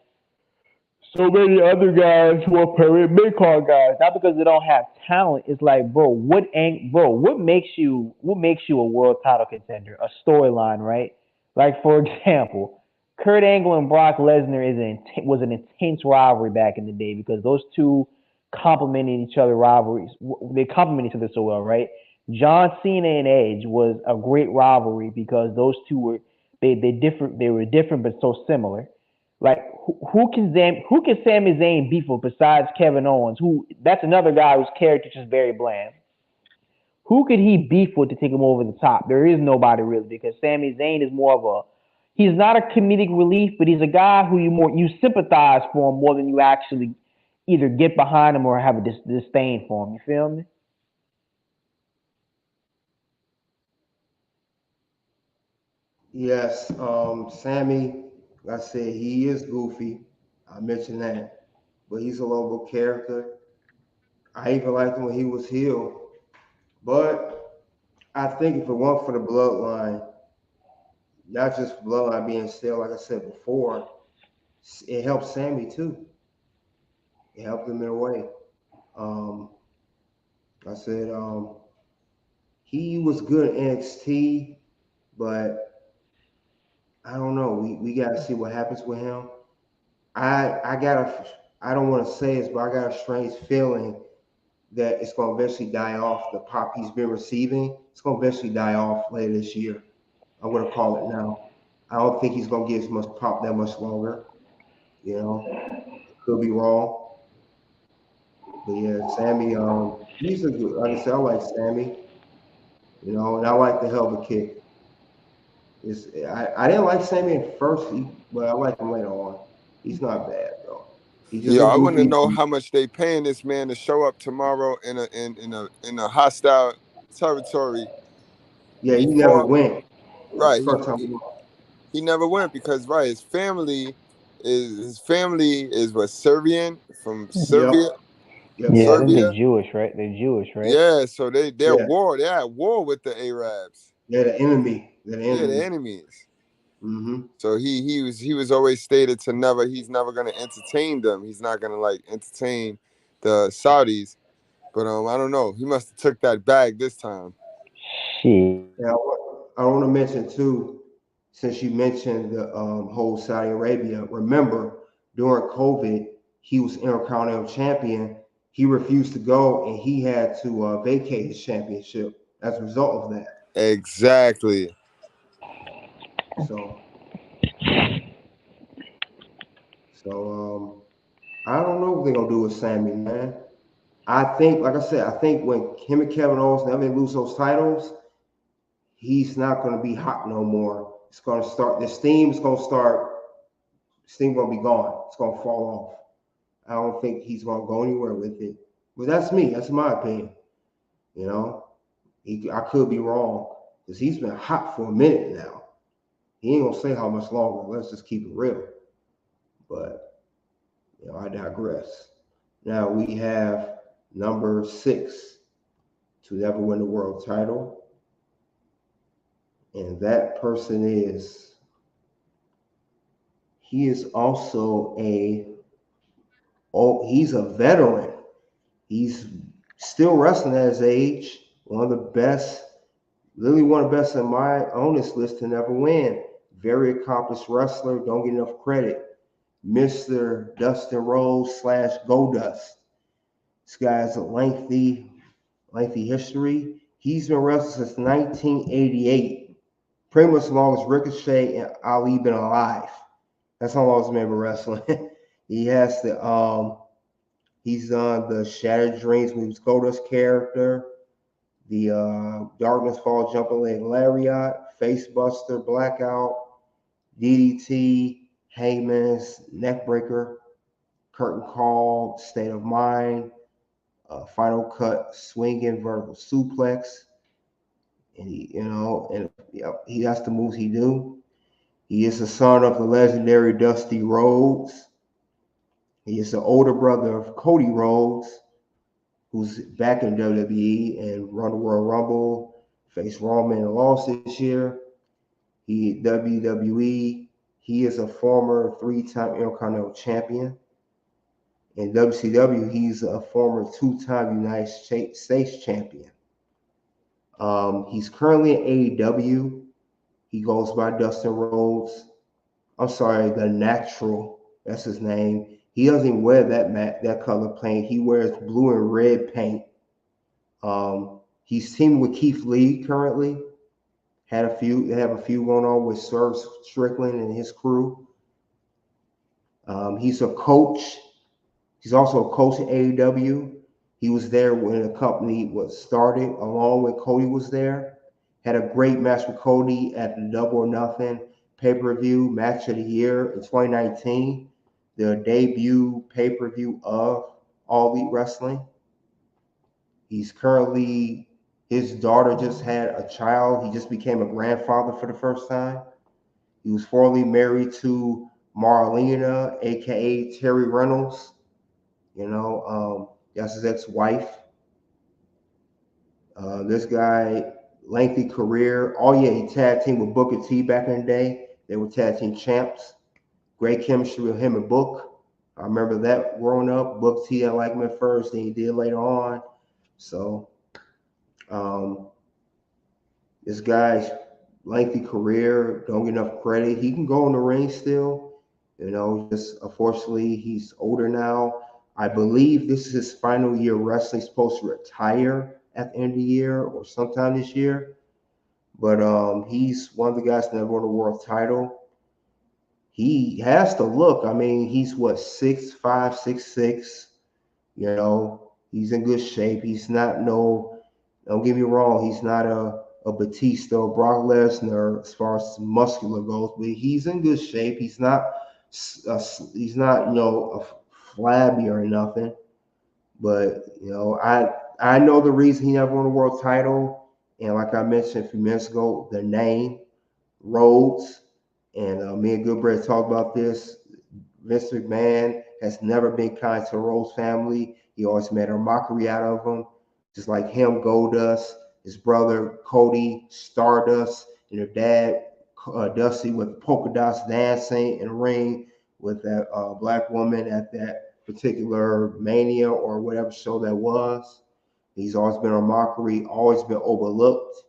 so many other guys who are period mid card guys. Not because they don't have talent. It's like, bro, what makes you a world title contender? A storyline, right? Like for example, Kurt Angle and Brock Lesnar was an intense rivalry back in the day because those two complemented each other rivalries. They complement each other so well, right? John Cena and Edge was a great rivalry because those two were they different. They were different but so similar. Like who can Sami Zayn beef with besides Kevin Owens? Who that's another guy whose character is just very bland. Who could he beef with to take him over the top? There is nobody really because Sami Zayn is more of a he's not a comedic relief, but he's a guy who you sympathize for him more than you actually either get behind him or have a disdain for him. You feel me? Yes, Sammy, like I said, he is goofy. I mentioned that, but he's a lovable character. I even liked him when he was heel. But I think if it weren't for the bloodline, not just bloodline being still, like I said before, it helped Sammy too. It helped him in a way. Um, I said he was good in NXT, but I don't know. We got to see what happens with him. I got a I don't want to say this, but I got a strange feeling that it's going to eventually die off. The pop he's been receiving, it's going to eventually die off later this year. I'm going to call it now. I don't think he's going to get as much pop that much longer. You know, could be wrong, but yeah, Sammy. He's a good. Like I said, I like Sammy. You know, and I like the hell of a kick. I didn't like Sammy at first, but I like him later on. He's not bad though. He's just Yeah, a I want to goofy. know how much they paying this man to show up tomorrow in a hostile territory Yeah, he never before. went. It's Right, the first time. he never went because right, his family is what, Serbian, from Yep. Serbia. Yep. Yeah, I think Yep. they're Serbia. Jewish, right? They're Jewish, right? Yeah, so Yeah. they're at war with the Arabs. They're the enemy. They're the Yeah, the enemy. enemies. Mm-hmm. So he was always stated to he's never gonna entertain them. He's not gonna like entertain the Saudis. But I don't know. He must have took that bag this time. Shit. Now, I want to mention too, since you mentioned the whole Saudi Arabia. Remember, during COVID, he was Intercontinental Champion. He refused to go, and he had to vacate his championship as a result of that. Exactly. So, I don't know what they're gonna do with Sammy, man. I think, like I said, I think when him and Kevin Owens now they lose those titles, he's not gonna be hot no more. It's gonna start. The steam is gonna start. Steam gonna be gone. It's gonna fall off. I don't think he's gonna go anywhere with it. Well, that's me. That's my opinion. You know, I could be wrong because he's been hot for a minute now. He ain't gonna say how much longer. Let's just keep it real. But I digress. Now we have number 6 to never win the world title, and that person is he is also he's a veteran. He's still wrestling at his age. One of the best, literally one of the best in my honest list to never win. Very accomplished wrestler. Don't get enough credit. Mr. Dustin Rhodes / Goldust. This guy has a lengthy history. He's been wrestling since 1988. Pretty much as long as Ricochet and Ali been alive. That's how long he's been wrestling. he has the he's done the Shattered Dreams with Goldust character, the Darkness Fall Jumping Leg Lariat, Facebuster, Blackout, DDT, Heyman's Neckbreaker, Curtain Call, State of Mind, Final Cut, Swinging Vertical Suplex, and he has the moves he do. He is the son of the legendary Dusty Rhodes. He is the older brother of Cody Rhodes, who's back in WWE and run the World Rumble, faced Roman and lost this year. He WWE. He is a former 3-time Intercontinental Champion. In WCW, he's a former 2-time United States Champion. He's currently in AEW. He goes by Dustin Rhodes. I'm sorry, the Natural. That's his name. He doesn't even wear that color paint. He wears blue and red paint. He's teaming with Keith Lee currently. They have a few going on with Swerve Strickland and his crew. He's a coach. He's also a coach at AEW. He was there when the company was started, along with Cody was there. Had a great match with Cody at the Double or Nothing pay-per-view match of the year in 2019, the debut pay-per-view of All Elite Wrestling. His daughter just had a child. He just became a grandfather for the first time. He was formerly married to Marlena, aka Terry Reynolds. That's his ex-wife. This guy, lengthy career. Oh yeah, he tag teamed with Booker T back in the day. They were tag team champs. Great chemistry with him and Book. I remember that growing up. Booker T didn't like him at first, then he did later on. So, this guy's lengthy career, don't get enough credit. He can go in the ring still. Just unfortunately, he's older now. I believe this is his final year wrestling. He's supposed to retire at the end of the year or sometime this year. But he's one of the guys that never won a world title. He has to look. I mean, he's 6'5", 6'6". He's in good shape. He's not don't get me wrong, he's not a Batista or Brock Lesnar as far as muscular goes, but he's in good shape. He's not a flabby or nothing. But I know the reason he never won a world title, and like I mentioned a few minutes ago, the name Rhodes, and me and Goodbread talked about this. Vince McMahon has never been kind to the Rhodes family. He always made a mockery out of them, just like him, Goldust, his brother Cody, Stardust, and their dad Dusty with polka dots dancing in the ring with that black woman at that particular Mania or whatever show that was. He's always been a mockery, always been overlooked.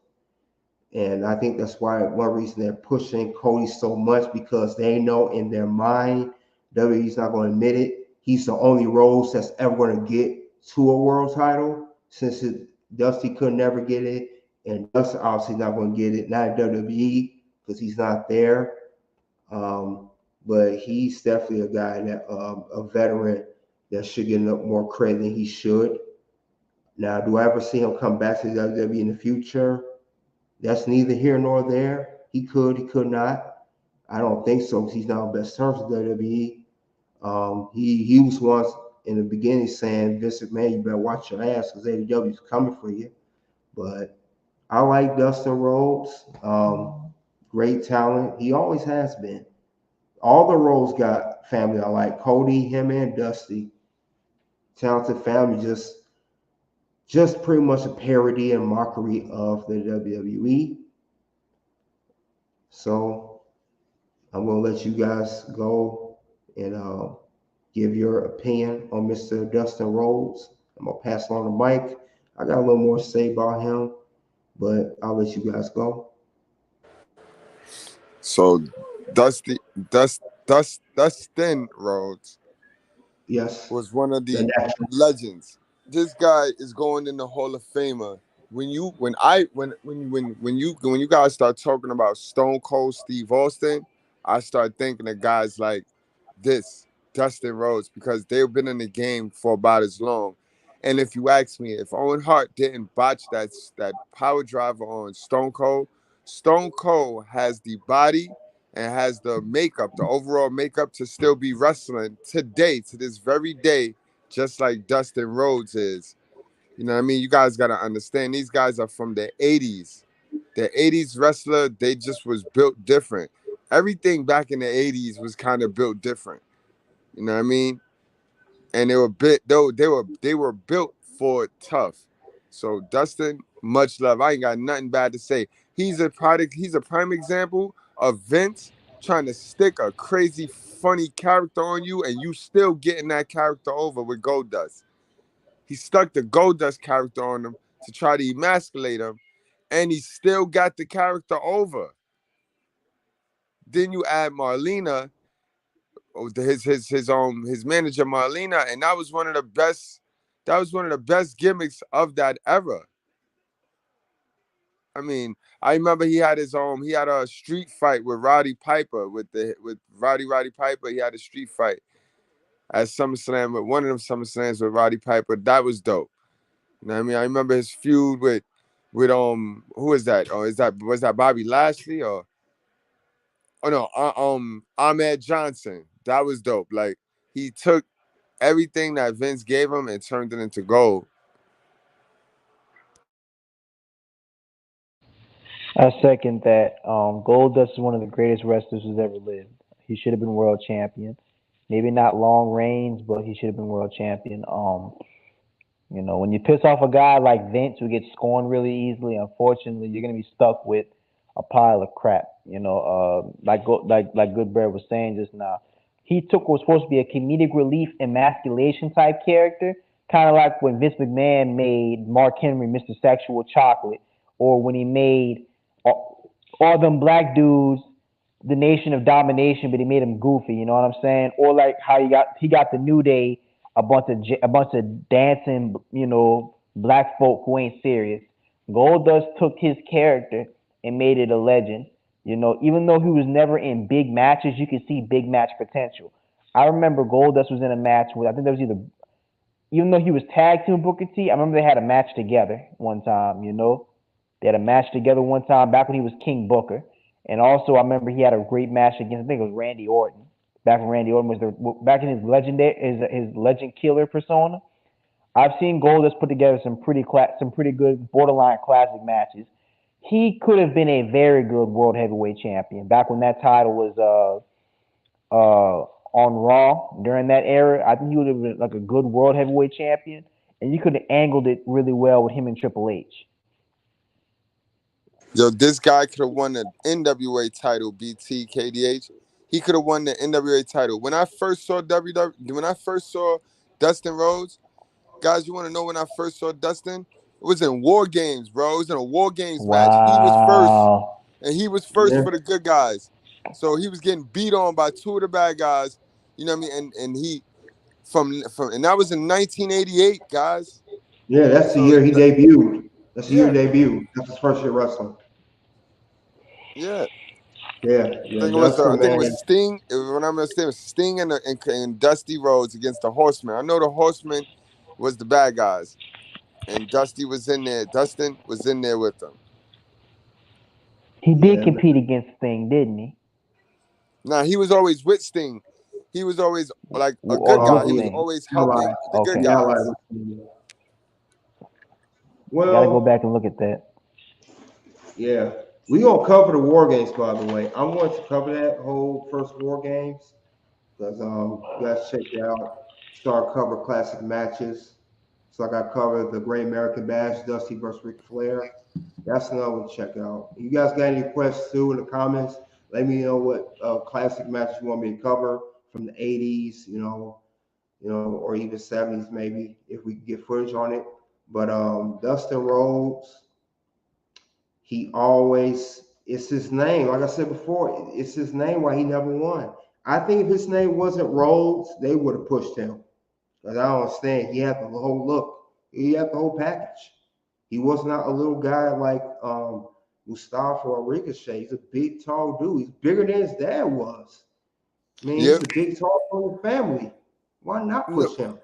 And I think that's why one reason they're pushing Cody so much, because they know in their mind, WWE's not going to admit it, he's the only Rhodes that's ever going to get to a world title, since Dusty could never get it, and Dusty obviously not going to get it, not at WWE, because he's not there. But he's definitely a guy that a veteran that should get more credit than he should. Now, do I ever see him come back to WWE in the future? That's neither here nor there. He could not. I don't think so, because he's not on best terms with WWE. He was once in the beginning saying, Vince McMahon, you better watch your ass because AEW is coming for you. But I like Dustin Rhodes. Great talent. He always has been. All the Rhodes got family I like. Cody, him and Dusty. Talented family, just pretty much a parody and mockery of the WWE. So I'm gonna let you guys go and give your opinion on Mr. Dustin Rhodes. I'm gonna pass along the mic. I got a little more to say about him, but I'll let you guys go. So Dusty Dustin Rhodes Yes, was one of the the natural. legends. This guy is going in the Hall of Famer. When you guys start talking about Stone Cold Steve Austin, I start thinking of guys like this Dustin Rhodes because they've been in the game for about as long. And if you ask me, if Owen Hart didn't botch that power driver on Stone Cold, Stone Cold has the body and has the makeup, the overall makeup to still be wrestling today, to this very day, just like Dustin Rhodes is. You know what I mean? You guys gotta understand these guys are from the 80s. The 80s wrestler, they just was built different. Everything back in the 80s was kind of built different. You know what I mean? And they were bit though they were built for tough. So Dustin, much love. I ain't got nothing bad to say. He's a prime example of Vince trying to stick a crazy funny character on you and you still getting that character over with Goldust. He stuck the Goldust character on him to try to emasculate him, and he still got the character over. Then you add Marlena, his manager Marlena, and that was one of the best. That was one of the best gimmicks of that era. I mean, I remember he had a street fight with Roddy Piper with Roddy Piper. He had a street fight at SummerSlam with one of them SummerSlams with Roddy Piper. That was dope. You know what I mean? I remember his feud with who is that? Oh, was that Bobby Lashley or oh no, Ahmed Johnson. That was dope. Like he took everything that Vince gave him and turned it into gold. I second that. Goldust is one of the greatest wrestlers who's ever lived. He should have been world champion. Maybe not long reigns, but he should have been world champion. When you piss off a guy like Vince who gets scorned really easily, unfortunately, you're gonna be stuck with a pile of crap. Like Good Bread was saying just now, he took what was supposed to be a comedic relief emasculation type character, kind of like when Vince McMahon made Mark Henry Mr. Sexual Chocolate, or when he made all them black dudes the Nation of Domination, but he made him goofy. You know what I'm saying? Or like how he got the New Day, a bunch of dancing, black folk who ain't serious. Goldust took his character and made it a legend. Even though he was never in big matches, you could see big match potential. I remember Goldust was in a match with, I think that was either, even though he was tag team Booker T, I remember they had a match together one time. They had a match together one time back when he was King Booker. And also, I remember he had a great match against, I think it was Randy Orton. Back when Randy Orton was back in his legendary, his legend killer persona. I've seen Goldust put together some pretty good borderline classic matches. He could have been a very good world heavyweight champion back when that title was on Raw during that era. I think he would have been like a good world heavyweight champion, and you could have angled it really well with him and Triple H. Yo, this guy could have won the NWA title, BT KDH. He could have won the NWA title. When I first saw when I first saw Dustin Rhodes, guys, you want to know when I first saw Dustin? It was in War Games, bro. It was in a War Games match. He was first, Wow. and he was first Yeah, for the good guys. So he was getting beat on by two of the bad guys. You know what I mean? And he from and that was in 1988, guys. yeah, that's the So year he debuted. That's the year yeah, he debuted. That's his first year wrestling. yeah. Yeah, yeah, I Dustin, think it man. was Sting. When I'm mistaken, it was Sting and Dusty Rhodes against the Horsemen. I know the Horsemen was the bad guys, and Dusty was in there. Dustin was in there with them. He did Yeah, man. compete against Sting, didn't he? Now he was always with Sting. He was always like a good On guy. what He Oh was yeah, thing? always ally. helping the good Okay, The ally. guys. gotta go Well, back and look at that. yeah. We gonna cover the war games, by the way. I'm going to cover that whole first war games because you guys check it out. Start cover classic matches. So like I covered the Great American Bash, Dusty versus Ric Flair. That's another one to check out. You guys got any questions too in the comments? Let me know what classic matches you want me to cover from the 80s, or even 70s maybe if we can get footage on it. But Dustin Rhodes, he always it's his name. Like I said before, it's his name why he never won. I think if his name wasn't Rhodes, they would have pushed him. Because I don't understand. He had the whole look. He had the whole package. He was not a little guy like Mustafa or Ricochet. He's a big, tall dude. He's bigger than his dad was. I mean, Yeah. he's a big, tall from the family. Why not No, push him?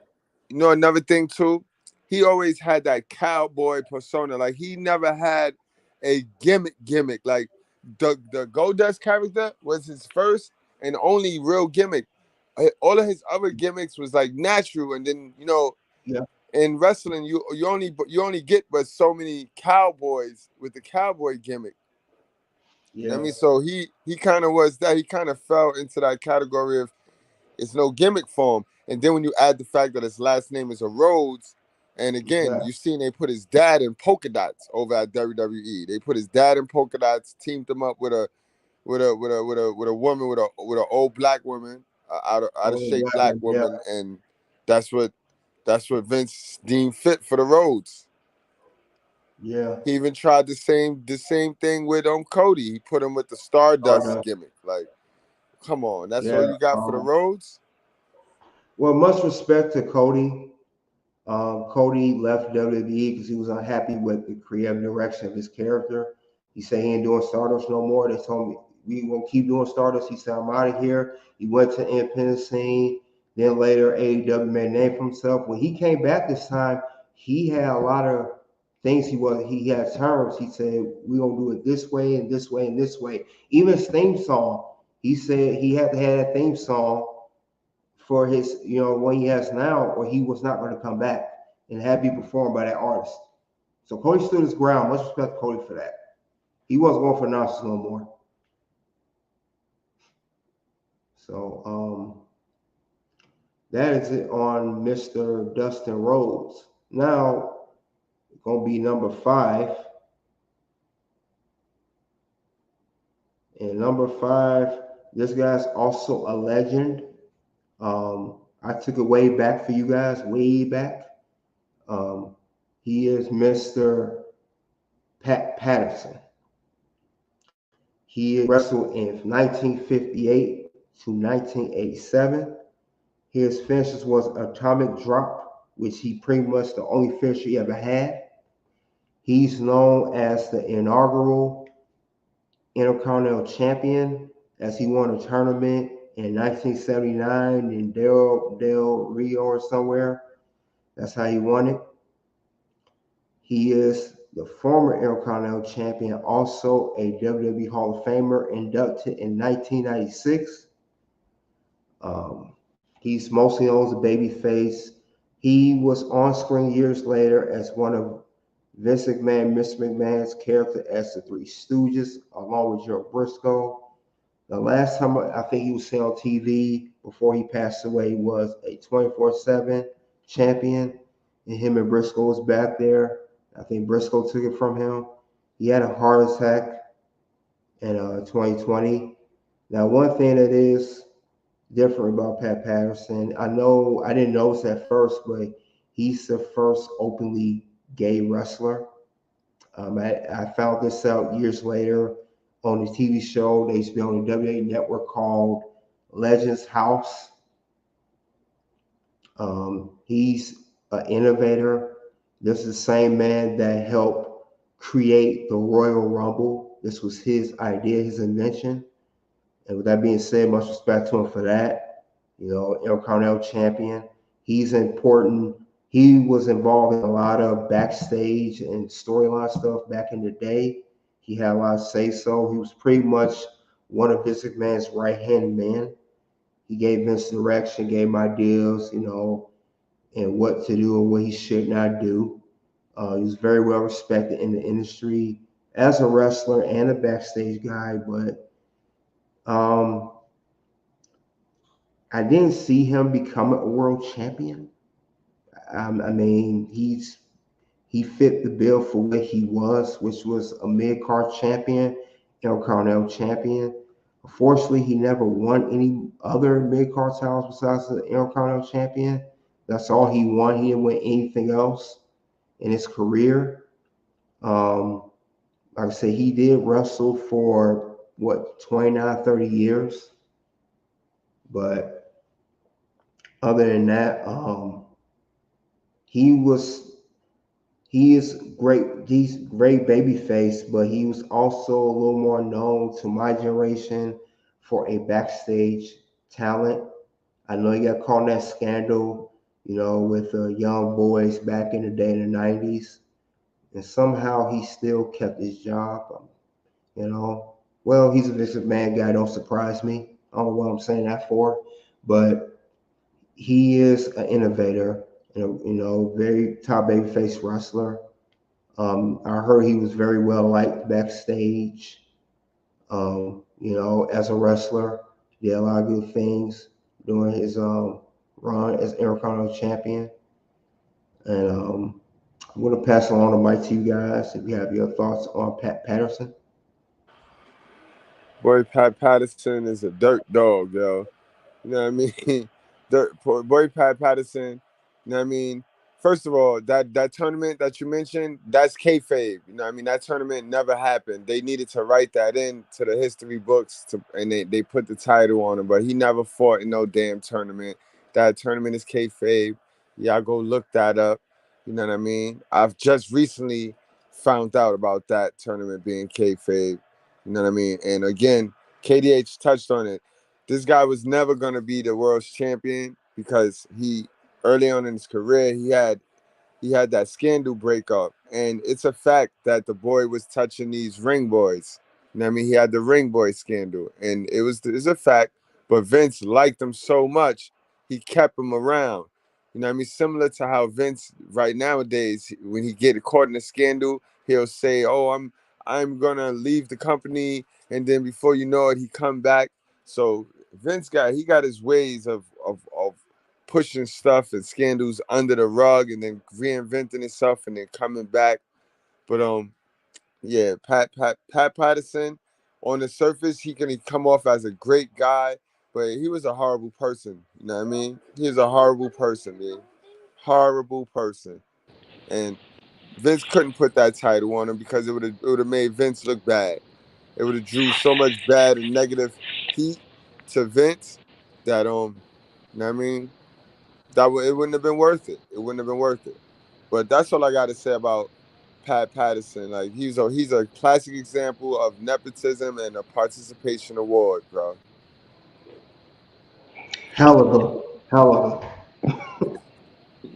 another thing too, he always had that cowboy persona. Like he never had a gimmick. Like the Goldust character was his first and only real gimmick. All of his other gimmicks was like natural, and then Yeah, in wrestling you only get but so many cowboys with the cowboy gimmick. You know what I yeah, mean? So he kind of was that. He kind of fell into that category of it's no gimmick for him. And then when you add the fact that his last name is a Rhodes, and again, exactly. you seen they put his dad in polka dots over at WWE. They put his dad in polka dots, teamed him up with a woman with an old black woman, out of Oh, shape black wow, yeah, woman, and that's what that's what Vince deemed fit for the Rhodes. yeah. He even tried the same thing with Cody. He put him with the Stardust Stardust. gimmick. Like, come on, that's all Yeah. you got for the Rhodes? Well, much respect to Cody. Cody left WWE because he was unhappy with the creative direction of his character. He said he ain't doing Stardust no more. They told me we gonna keep doing Stardust. He said I'm out of here. He went to independent scene. Then later AEW made a name for himself. When he came back this time, he had a lot of things he had terms. He said we gonna do it this way and this way and this way. Even his theme song, he said he had to have a theme song for his, what he has now, or he was not going to come back and have be performed by that artist. So Cody stood his ground. Much respect to Cody for that. He wasn't going for nonsense no more. So that is it on Mr. Dustin Rhodes. Now, going to be number 5. And number 5, this guy's also a legend. I took it way back for you guys, way back. Um, he is Mr. Pat Patterson. He wrestled in 1958 to 1987. His finishes was Atomic Drop, which he pretty much the only finisher he ever had. He's known as the inaugural Intercontinental Champion as he won a tournament in 1979 in Del Rio or somewhere. That's how he won it. He is the former Intercontinental Champion, also a WWE Hall of Famer, inducted in 1996. He's mostly known as a babyface. He was on screen years later as one of Vince McMahon, Mr. McMahon's character as the Three Stooges, along with Joe Briscoe. The last time I think he was seen on TV before he passed away was a 24/7 champion, and him and Briscoe was back there. I think Briscoe took it from him. He had a heart attack in 2020. Now, one thing that is different about Pat Patterson, I know I didn't notice at first, but he's the first openly gay wrestler. I found this out years later on the TV show they used to be on the WA network called Legends House. He's an innovator. This is the same man that helped create the Royal Rumble. This was his idea, his invention. And with that being said, much respect to him for that. Intercontinental champion. He's important. He was involved in a lot of backstage and storyline stuff back in the day. He had a lot of say so. He was pretty much one of Vince McMahon's right hand men. He gave Vince direction, gave him ideas, and what to do and what he should not do. He was very well respected in the industry as a wrestler and a backstage guy, but um, I didn't see him become a world champion. I mean, he fit the bill for what he was, which was a mid card champion, Intercontinental champion. Unfortunately, he never won any other mid card titles besides the Intercontinental champion. That's all he won. He didn't win anything else in his career. Um, like I said, he did wrestle for what 29, 30 years, but other than that, he was he is great. He's great babyface, but he was also a little more known to my generation for a backstage talent. I know he got caught in that scandal, with young boys back in the day in the '90s, and somehow he still kept his job. You know, well, he's a Vince McMahon guy. Don't surprise me. I don't know what I'm saying that for, but he is an innovator and very top babyface wrestler. I heard he was very well liked backstage. As a wrestler, he did a lot of good things during his run as Intercontinental champion. And I'm going to pass along the mic to you guys if you have your thoughts on Pat Patterson. Boy, Pat Patterson is a dirt dog, yo. You know what I mean? Boy Pat Patterson. You know what I mean? First of all, that tournament that you mentioned, that's kayfabe. You know what I mean? That tournament never happened. They needed to write that into the history books, and they put the title on him. But he never fought in no damn tournament. That tournament is kayfabe. Y'all go look that up. You know what I mean? I've just recently found out about that tournament being kayfabe. You know what I mean? And again, KDH touched on it. This guy was never gonna be the world's champion because he early on in his career he had that scandal breakup, and it's a fact that the boy was touching these ring boys. You know what I mean? He had the ring boy scandal, and it's a fact. But Vince liked him so much, he kept him around. You know what I mean? Similar to how Vince right nowadays, when he get caught in a scandal, he'll say, "Oh, I'm gonna leave the company," and then before you know it, he come back. So he got his ways of pushing stuff and scandals under the rug and then reinventing himself and then coming back. But yeah, Pat Patterson, on the surface he can come off as a great guy, but he was a horrible person. You know what I mean? He was a horrible person, man. Horrible person. And Vince couldn't put that title on him because it would have made Vince look bad. It would have drew so much bad and negative heat to Vince that you know what I mean? It wouldn't have been worth it. It wouldn't have been worth it. But that's all I got to say about Pat Patterson. Like he's a classic example of nepotism and a participation award, bro. Hell of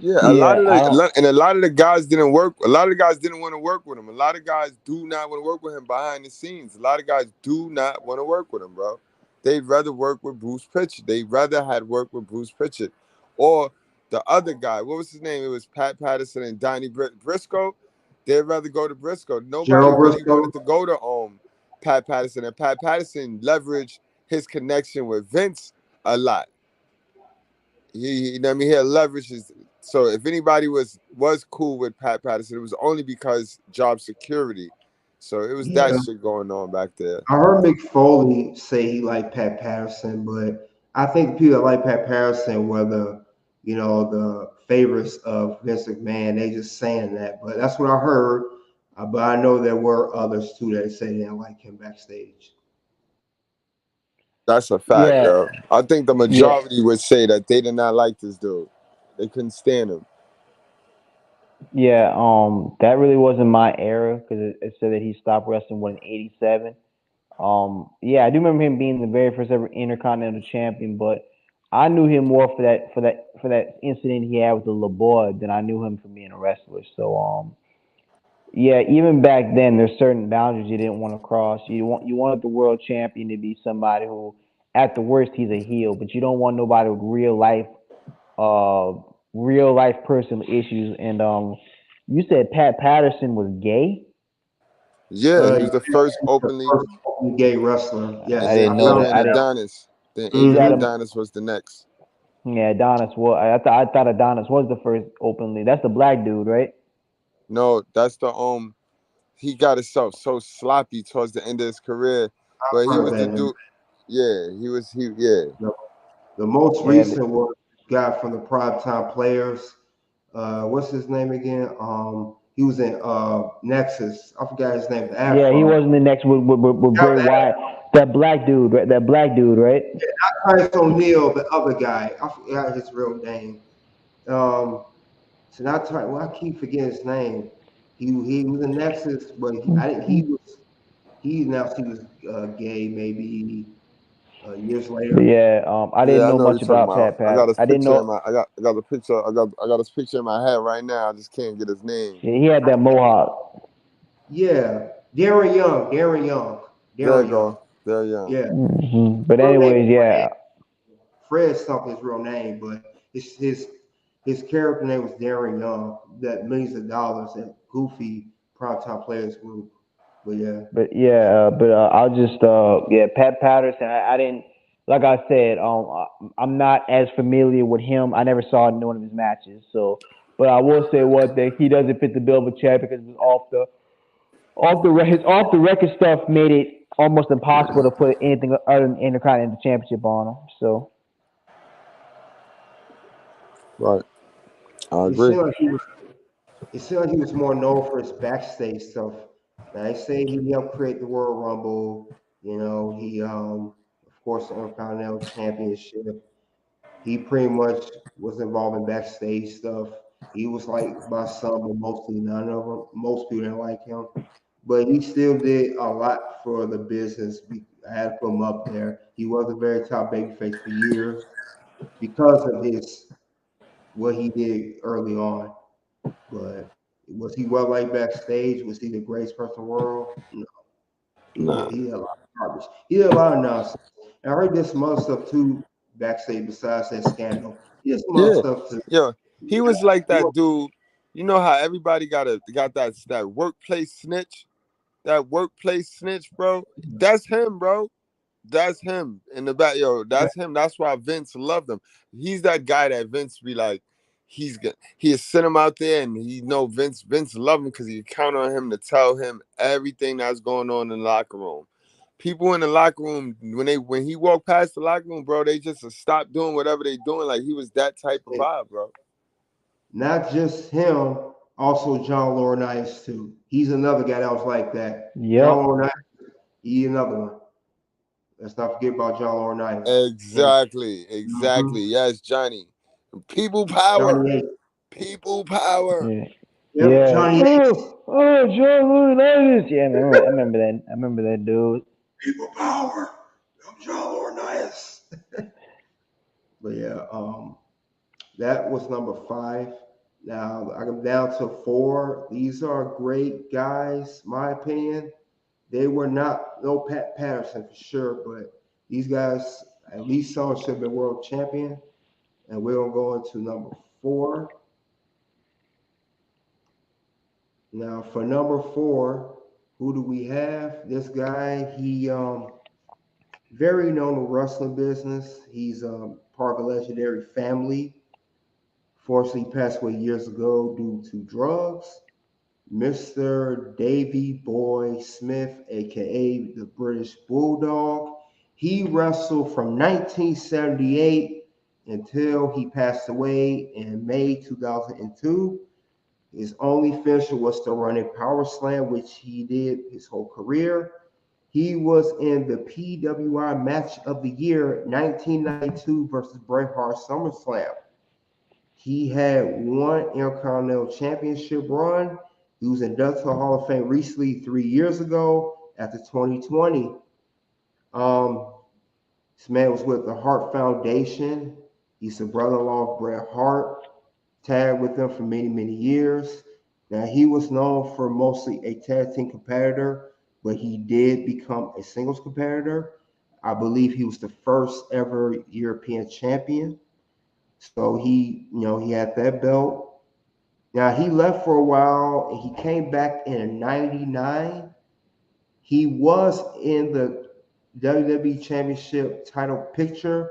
Yeah, a lot Yeah, of I don't. the and a lot of the guys didn't work. A lot of the guys didn't want to work with him. A lot of guys do not want to work with him behind the scenes. A lot of guys do not want to work with him, bro. They'd rather work with Bruce Pritchard. They rather had worked with Bruce Pritchard, or the other guy. What was his name? It was Pat Patterson and Donnie Briscoe. They'd rather go to Briscoe. Nobody Gerald really Briscoe. wanted to go to Pat Patterson, and Pat Patterson leveraged his connection with Vince a lot. You know what I mean? He had leverage his. So if anybody was cool with Pat Patterson, it was only because job security. So it was that Yeah, shit going on back there. I heard Mick Foley say he liked Pat Patterson, but I think the people that like Pat Patterson were the favorites of Vince McMahon. They just saying that, but that's what I heard. But I know there were others too that say they didn't like him backstage. That's a fact, Yeah, yo. I think the yeah, majority would say that they did not like this dude. They couldn't stand him. yeah. That really wasn't my era because it said that he stopped wrestling in '87. Yeah, I do remember him being the very first ever Intercontinental Champion, but I knew him more for that incident he had with the LeBoy than I knew him for being a wrestler. So yeah, even back then, there's certain boundaries you didn't want to cross. You wanted the world champion to be somebody who at the worst he's a heel, but you don't want nobody with uh real life personal issues. And you said Pat Patterson was gay. Yeah, he Yeah, was the first he's the openly, first openly gay wrestler. I Yes, and didn't I know found that. then I didn't. Adonis. Then You got Adrian hmm him. Adonis was the next. Yeah, Adonis. Well, I thought Adonis was the first openly. That's the black dude, right? No, that's the he got himself so sloppy towards the end of his career, but he heard was the that. dude. Yeah, he yeah. The, the most Yeah, recent was the guy from the Primetime Players. What's his name again? He was in Nexus. I forgot his name. The yeah. He Afro. wasn't the next with That Bray was Wyatt. That black dude, right? That black dude, right? Titus O'Neil, the other guy. I forgot his real name. Um, so now, well, I keep forgetting his name. He was in Nexus, but I didn't. He announced he was gay maybe years But later. yeah, I didn't Yeah, I know know what much you're talking about about. Pat I Pat. got his I didn't picture in know. my I got the picture I got this picture in my head right now. I just can't get his name. Yeah, he had that mohawk. Yeah, Darren Young. Darren Young. There you Darren Young. go. There young. Yeah. But Real name anyways, yeah, Fred something his real name, but his character name was Darren Young. That millions of dollars and Goofy Primetime Players Group. But yeah, but I'll just yeah, Pat Patterson. I didn't like I said. I'm not as familiar with him. I never saw one of his matches. So, but I will say what that he doesn't fit the bill of a champ because it was his off the record stuff made it almost impossible to put anything other than Intercontinental Championship on him. So Right. I it agree. seemed like he was it seemed like he was more known for his backstage stuff. Now they say he helped create the Royal Rumble. You know, he of course the Intercontinental Championship. He pretty much was involved in backstage stuff. He was liked by some, but mostly none of them. Most people didn't like him, but he still did a lot for the business. I had to put him up there. He was a very top babyface for years because of his what he did early on. But was he well liked backstage? Was he the greatest person in the world? No. Nah. He did a lot of garbage. He did a lot of nonsense. And I heard there's some other stuff too backstage besides that scandal. He did some other Yeah. stuff too. Yeah. He was like He that was- dude. You know how everybody got that workplace snitch? That workplace snitch, bro. That's him, bro. That's him in the back, yo. That's him. That's why Vince loved him. He's that guy that Vince be like, he sent him out there, and he know Vince love him because he count on him to tell him everything that's going on in the locker room. People in the locker room when he walked past the locker room, bro, they just stop doing whatever they doing. Like he was that type of vibe, bro. Not just him, also John Laurinaitis too. He's another guy that was like that. John yep. Laurinaitis, he another one. Let's not forget about John Laurinaitis. And Exactly. mhm, Yes, Johnny. People power. Johnny Ace. People power. Yeah. Yep, Yeah. Johnny Ace. John Laurinaitis. Yeah, I remember that. I remember that dude. People power. I'm John Laurinaitis. But yeah, that was number 5. Now I'm down to 4. These are great guys, my opinion. They were not no Pat Patterson for sure, but these guys, at least some should have been world champion. And we're gonna go into number 4. Now for number 4, who do we have? This guy, he very known in the wrestling business. He's part of a legendary family. Fortunately, he passed away years ago due to drugs. Mr. Davy Boy Smith, aka the British Bulldog. He wrestled from 1978 until he passed away in May 2002. His only finisher was the running power slam, which he did his whole career. He was in the PWI Match of the Year 1992 versus Bret Hart SummerSlam. He had one Intercontinental Championship run. He was inducted to the Hall of Fame recently 3 years ago at the 2020. Um, this man was with the Hart Foundation. He's the brother-in-law of Bret Hart, tagged with them for many, many years. Now, he was known for mostly a tag team competitor, but he did become a singles competitor. I believe he was the first ever European champion. So he had that belt. Now he left for a while and he came back in '99. He was in the WWE Championship title picture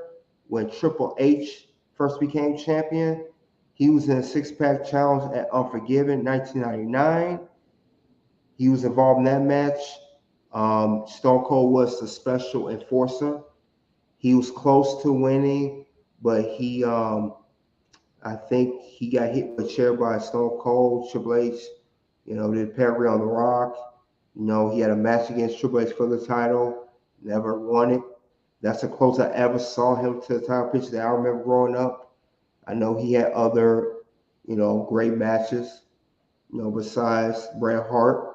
when Triple H first became champion. He was in a six-pack challenge at Unforgiven 1999. He was involved in that match. Stone Cold was the special enforcer. He was close to winning, but I think he got hit with a chair by Stone Cold. Triple H, did parry on the Rock. He had a match against Triple H for the title, never won it. That's the closest I ever saw him to the title picture that I remember growing up. I know he had other, great matches, besides Bret Hart.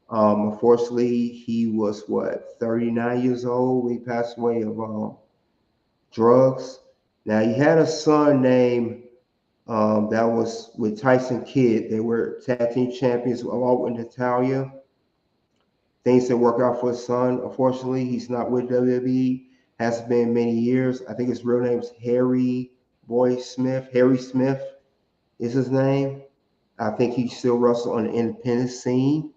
Unfortunately, he was 39 years old when he passed away of drugs. Now he had a son named that was with Tyson Kidd. They were tag team champions along with Natalia. Things didn't work out for his son. Unfortunately, he's not with WWE. Hasn't been many years. I think his real name is Harry Boy Smith. Harry Smith is his name. I think he still wrestles on the independent scene.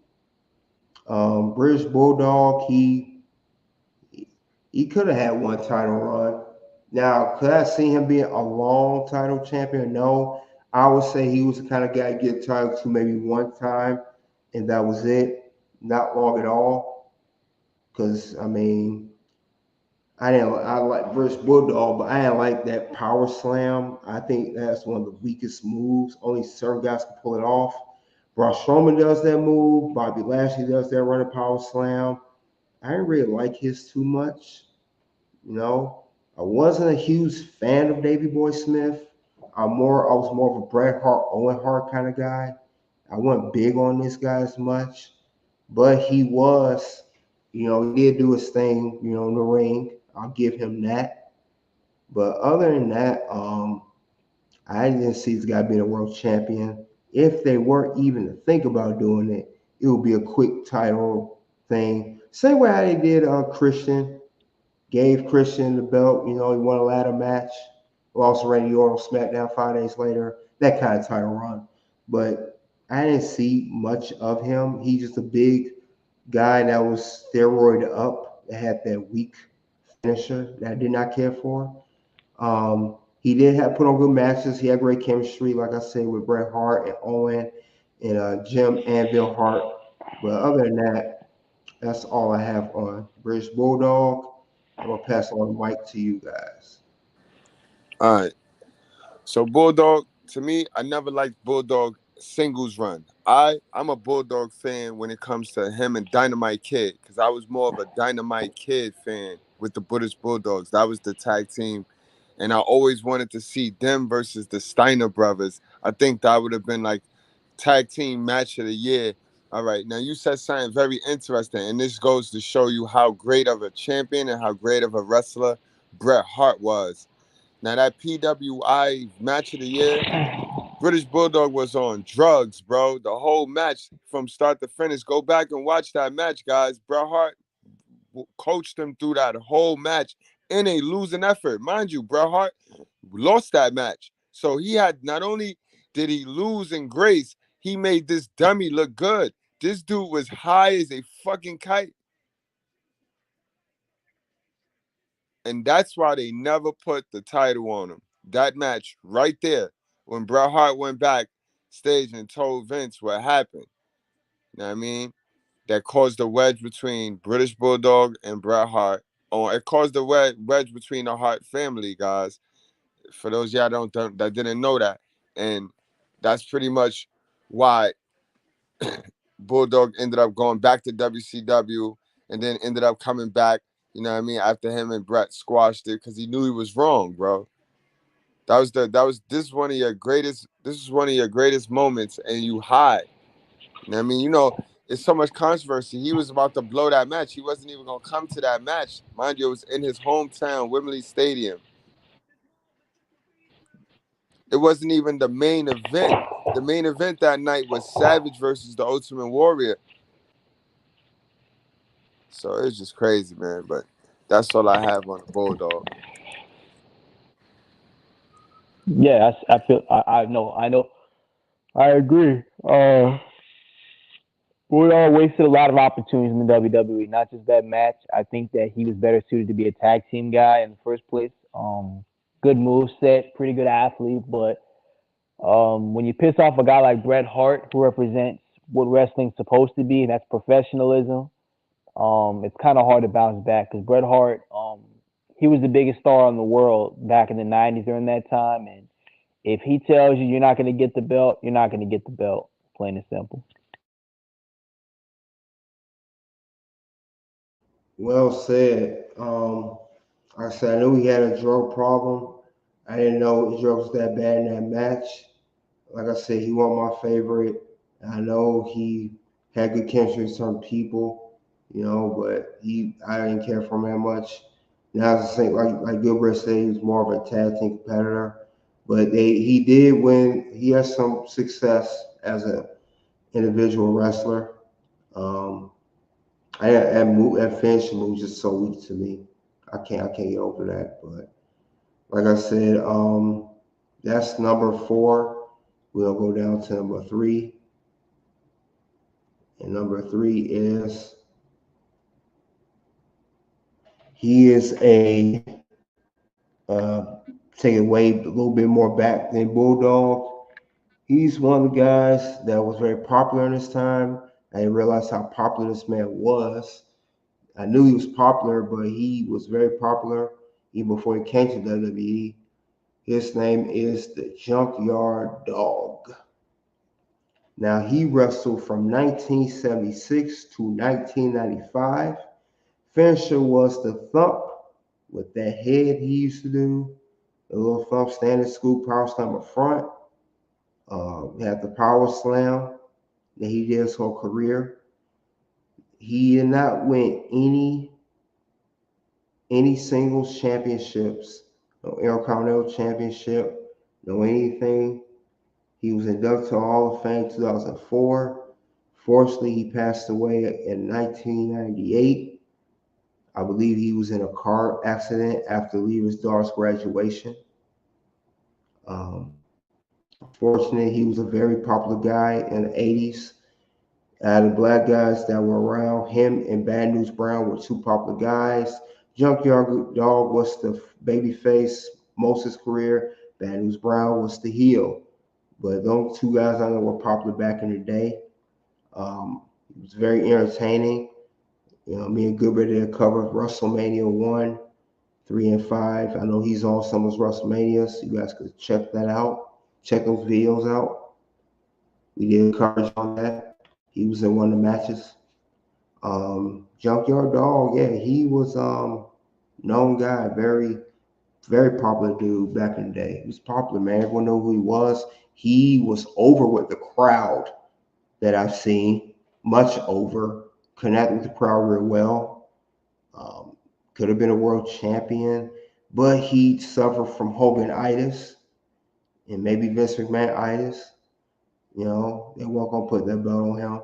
British Bulldog, he could have had one title run. Now, could I see him being a long title champion? No. I would say he was the kind of guy to get title to maybe one time, and that was it. Not long at all. Because I like British Bulldog, but I didn't like that power slam. I think that's one of the weakest moves. Only certain guys can pull it off. Braun Strowman does that move. Bobby Lashley does that running power slam. I didn't really like his too much. You know, I wasn't a huge fan of Davy Boy Smith. I was more of a Bret Hart, Owen Hart kind of guy. I wasn't big on this guy as much, but he was, he did do his thing, in the ring. I'll give him that. But other than that, I didn't see this guy being a world champion. If they were even to think about doing it, it would be a quick title thing. Same way how they did Christian. Gave Christian the belt. He won a ladder match. Lost to Randy Orton SmackDown 5 days later. That kind of title run. But I didn't see much of him. He's just a big guy that was steroided up, that had that weak finisher that I did not care for. He did have put on good matches. He had great chemistry, like I said, with Bret Hart and Owen and Jim Anvil Hart. But other than that, that's all I have on British Bulldog. I'm gonna pass on the mic to you guys. All right. So Bulldog, to me, I never liked Bulldog singles run. I'm a Bulldog fan when it comes to him and Dynamite Kid, because I was more of a Dynamite Kid fan with the British Bulldogs. That was the tag team. And I always wanted to see them versus the Steiner brothers. I think that would have been like tag team match of the year. All right. Now you said something very interesting, and this goes to show you how great of a champion and how great of a wrestler Bret Hart was. Now that PWI match of the year, British Bulldog was on drugs, bro. The whole match from start to finish. Go back and watch that match, guys. Bret Hart coached him through that whole match in a losing effort. Mind you, Bret Hart lost that match. So he had, not only did he lose in grace, he made this dummy look good. This dude was high as a fucking kite. And that's why they never put the title on him. That match right there, when Bret Hart went back stage and told Vince what happened. You know what I mean? That caused the wedge between British Bulldog and Bret Hart. Oh, it caused the wedge between the Hart family, guys. For those y'all that didn't know that. And that's pretty much why Bulldog ended up going back to WCW and then ended up coming back, you know what I mean, after him and Brett squashed it because he knew he was wrong, bro. This is one of your greatest moments, and you hide. You know what I mean? It's so much controversy. He was about to blow that match. He wasn't even gonna come to that match. Mind you, it was in his hometown, Wembley Stadium. It wasn't even the main event. The main event that night was Savage versus the Ultimate Warrior. So it's just crazy, man. But That's all I have on the Bulldog. Yeah, I feel I know I agree. We all wasted a lot of opportunities in the WWE. Not just that match. I think that he was better suited to be a tag team guy in the first place. Good move set, pretty good athlete, but when you piss off a guy like Bret Hart, who represents what wrestling's supposed to be, and that's professionalism, it's kind of hard to bounce back because Bret Hart, he was the biggest star in the world back in the '90s during that time, and if he tells you you're not going to get the belt, you're not going to get the belt. Plain and simple. Well said. Like I said, I knew he had a drug problem. I didn't know drugs was that bad in that match. Like I said, he wasn't my favorite. I know he had good chemistry with some people, but I didn't care for him that much. Now, as I say, like Gilbert said, he was more of a tag team competitor, but he did win. He has some success as an individual wrestler. Um, that finishing move just so weak to me. I can't get over that. But like I said, that's number four. We'll go down to number three. And number three is he is uh, take it way a little bit more back than Bulldog. He's one of the guys that was very popular in his time. I didn't realize how popular this man was. I knew he was popular, but he was very popular even before he came to WWE. His name is the Junkyard Dog. Now, he wrestled from 1976 to 1995. Finisher was the thump with that head he used to do. The little thump, standing scoop, power slam up front. He had the power slam that he did his whole career. He did not win any singles championships, no Intercontinental Championship, no anything. He was inducted to Hall of Fame 2004. Fortunately, he passed away in 1998. I believe he was in a car accident after leaving his daughter's graduation. Um, Fortunately, he was a very popular guy in the 80s. The black guys that were around him and Bad News Brown were two popular guys. Junkyard Dog was the babyface most of his career. Bad News Brown was the heel. But those two guys I know were popular back in the day. It was very entertaining. Me and Gilbert did a cover of WrestleMania 1, 3, and 5. I know he's on some of his WrestleManias. You guys could check that out. Check those videos out. We did coverage on that. He was in one of the matches. Junkyard Dog, yeah, he was known guy, very very popular dude back in the day. He was popular, man. Everyone knew who he was. He was over with the crowd that I've seen, much over. Connected with the crowd real well. Um, could have been a world champion, but he suffered from Hogan-itis and maybe Vince McMahon-itis. They weren't gonna put that belt on him.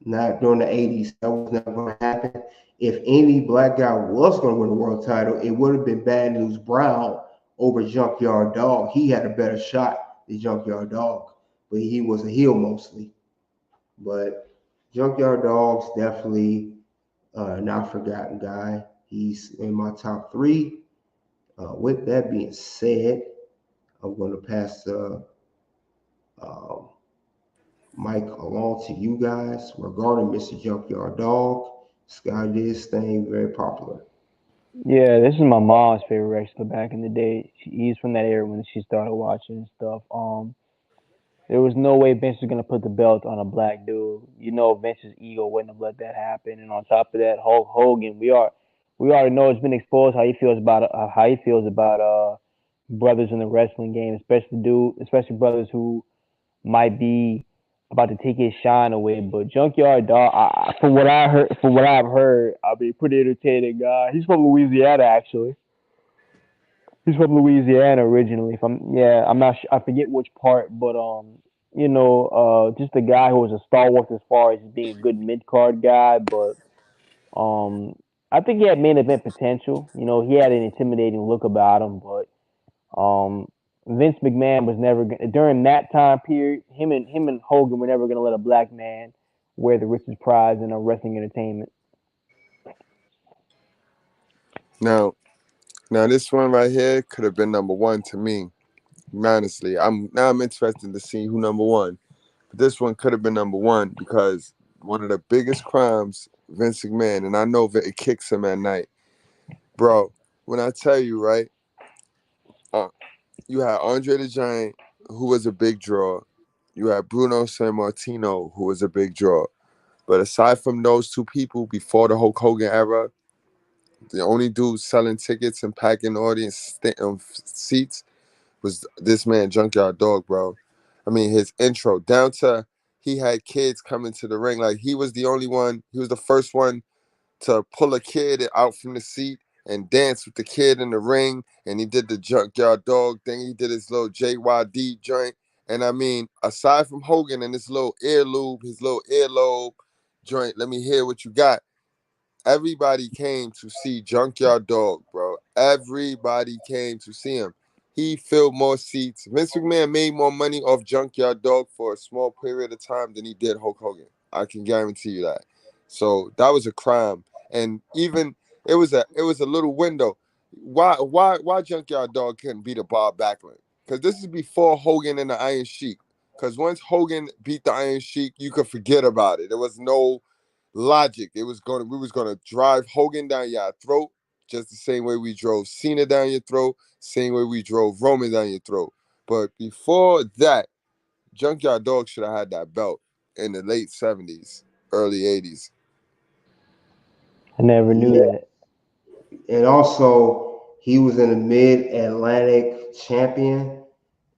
Not during the 80s. That was never going to happen. If any black guy was going to win a world title, it would have been Bad News Brown over Junkyard Dog. He had a better shot than Junkyard Dog, but he was a heel mostly. But Junkyard Dog's definitely not forgotten guy. He's in my top three. With that being said, I'm going to pass the uh, mic along to you guys regarding Mr. Junkyard Dog. This guy did his thing, very popular. Yeah, this is my mom's favorite wrestler back in the day. He's from that era when she started watching and stuff. There was no way Vince was gonna put the belt on a black dude. Vince's ego wouldn't have let that happen. And on top of that, Hulk Hogan, we already know it's been exposed how he feels about brothers in the wrestling game, especially brothers who might be about to take his shine away. But Junkyard Dog, from what I've heard, I mean, pretty entertaining guy. He's from Louisiana, actually. He's from Louisiana originally. If I'm not sure, I forget which part, but just a guy who was a stalwart as far as being a good mid card guy, but um, I think he had main event potential. You know, he had an intimidating look about him, but Vince McMahon was never during that time period. Him and Hogan were never gonna let a black man wear the richest prize in a wrestling entertainment. Now, now this one right here could have been number one to me. Honestly, I'm interested to see who number one. But this one could have been number one because one of the biggest crimes Vince McMahon, and I know that it kicks him at night, bro. When I tell you, right, uh, you had Andre the Giant, who was a big draw. You had Bruno San Martino, who was a big draw. But aside from those two people, before the Hulk Hogan era, the only dude selling tickets and packing audience seats was this man, Junkyard Dog, bro. I mean, his intro down to he had kids coming to the ring. Like he was the only one. He was the first one to pull a kid out from the seat and dance with the kid in the ring. And he did the Junkyard Dog thing. He did his little JYD joint. And I mean, aside from Hogan and his little earlobe joint, let me hear what you got. Everybody came to see Junkyard Dog, bro. Everybody came to see him. He filled more seats. Vince McMahon made more money off Junkyard Dog for a small period of time than he did Hulk Hogan. I can guarantee you that. So that was a crime. And even it was a little window. Why Junkyard Dog couldn't beat a Bob Backlund? Because this is before Hogan and the Iron Sheik. Because once Hogan beat the Iron Sheik, you could forget about it. There was no logic. We was gonna drive Hogan down your throat, just the same way we drove Cena down your throat, same way we drove Roman down your throat. But before that, Junkyard Dog should have had that belt in the late '70s, early '80s. I never knew Yeah, that. and also he was in the Mid Atlantic champion,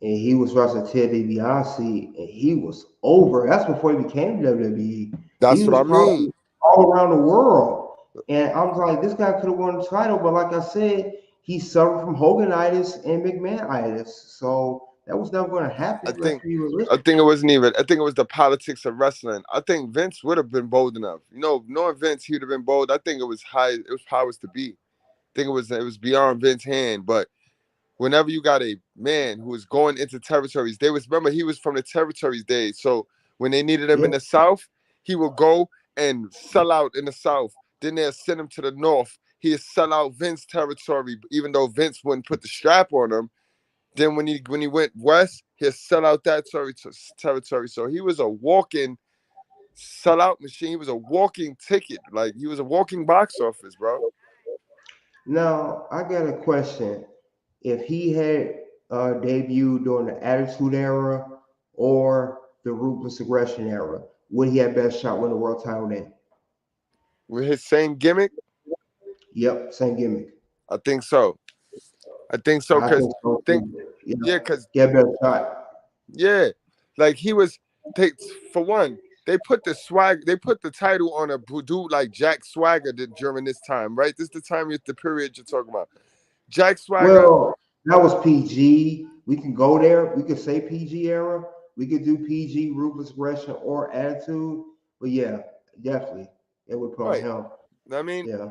and he was wrestling Ted DiBiase, and he was over. That's before he became WWE. He That's what was I mean. probably all around the world, and I was like, this guy could have won the title, but like I said, he suffered from Hoganitis and McMahonitis, so that was never going to I happen. Let's think be I realistic. think it wasn't even. I think it was the politics of wrestling. I think Vince would have been bold enough. You know, knowing Vince, he would have been bold. I think it was high. It was powers to be. I think it was beyond Vince's hand. But whenever you got a man who was going into territories, they was remember he was from the territories days. So when they needed him Yeah, in the South, he would go and sell out in the South. Then they'll send him to the North. He'd sell out Vince territory, even though Vince wouldn't put the strap on him. Then when he went west, he'd sell out that territory. So he was a walking sellout machine. He was a walking ticket. Like he was a walking box office, bro. now, I got a question. If he had debuted during the Attitude Era or the Ruthless Aggression Era, would he have best shot win the world title then? With his same gimmick, Yep, same gimmick. I think so. I think so I because think so think too. Yeah, yeah, because yeah, best shot. yeah, like he was. They for one, they put the title on a dude like Jack Swagger did during this time, right? This is the time, the period you're talking about. Jack Swagger, Well, that was PG. We can go there. We could say PG era. We could do PG, Ruthless Aggression, or Attitude. But yeah, definitely, it would put on right? him. I mean, Yeah.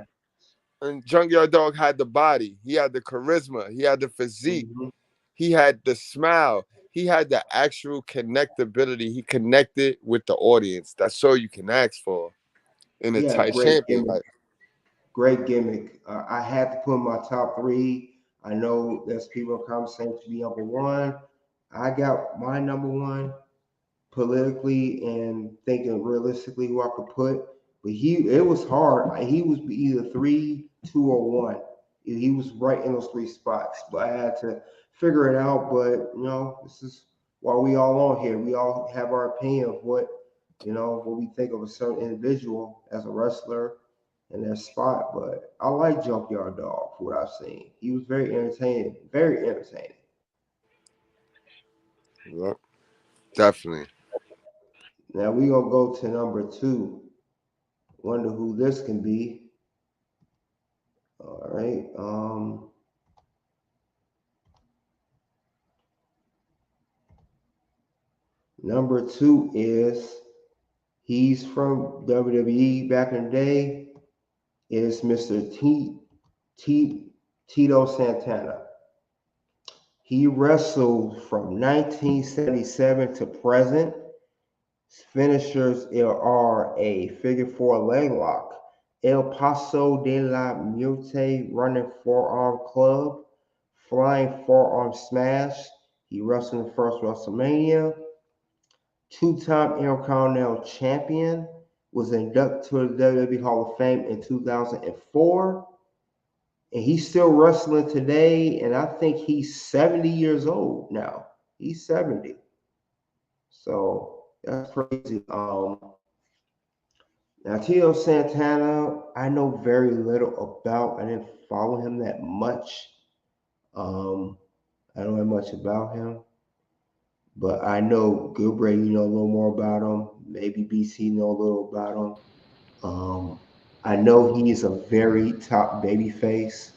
and Junkyard Dog had the body, he had the charisma, he had the physique, Hmm. he had the smile, he had the actual connectability. He connected with the audience. That's all you can ask for in a Yeah, tight great champion. gimmick. Like Great gimmick. I had to put in my top three. I know there's people in the comment saying to be number one. I got my number one politically and thinking realistically who I could put. But it was hard. He was either three, two, or one. He was right in those three spots. But I had to figure it out. But this is why we all on here. We all have our opinion of what we think of a certain individual as a wrestler in their spot. But I like Junkyard Dog for what I've seen. He was very entertaining. Very entertaining. yep, definitely. Now we gonna go to number two. Wonder who this can be. All right. Number two is he's from WWE back in the day. is Mr. T, Tito Santana. He wrestled from 1977 to present. His finishers are a figure four leg lock, El Paso de la Muerte running forearm club, flying forearm smash. He wrestled in the first WrestleMania. Two-time Intercontinental Champion, was inducted to the WWE Hall of Fame in 2004, and he's still wrestling today, and I think he's 70 years old now. He's 70. So that's crazy. Now Tito Santana, I know very little about. I didn't follow him that much. Um, I don't know much about him. But I know Gilbert, you know a little more about him. Maybe BC know a little about him. I know he is a very top baby face,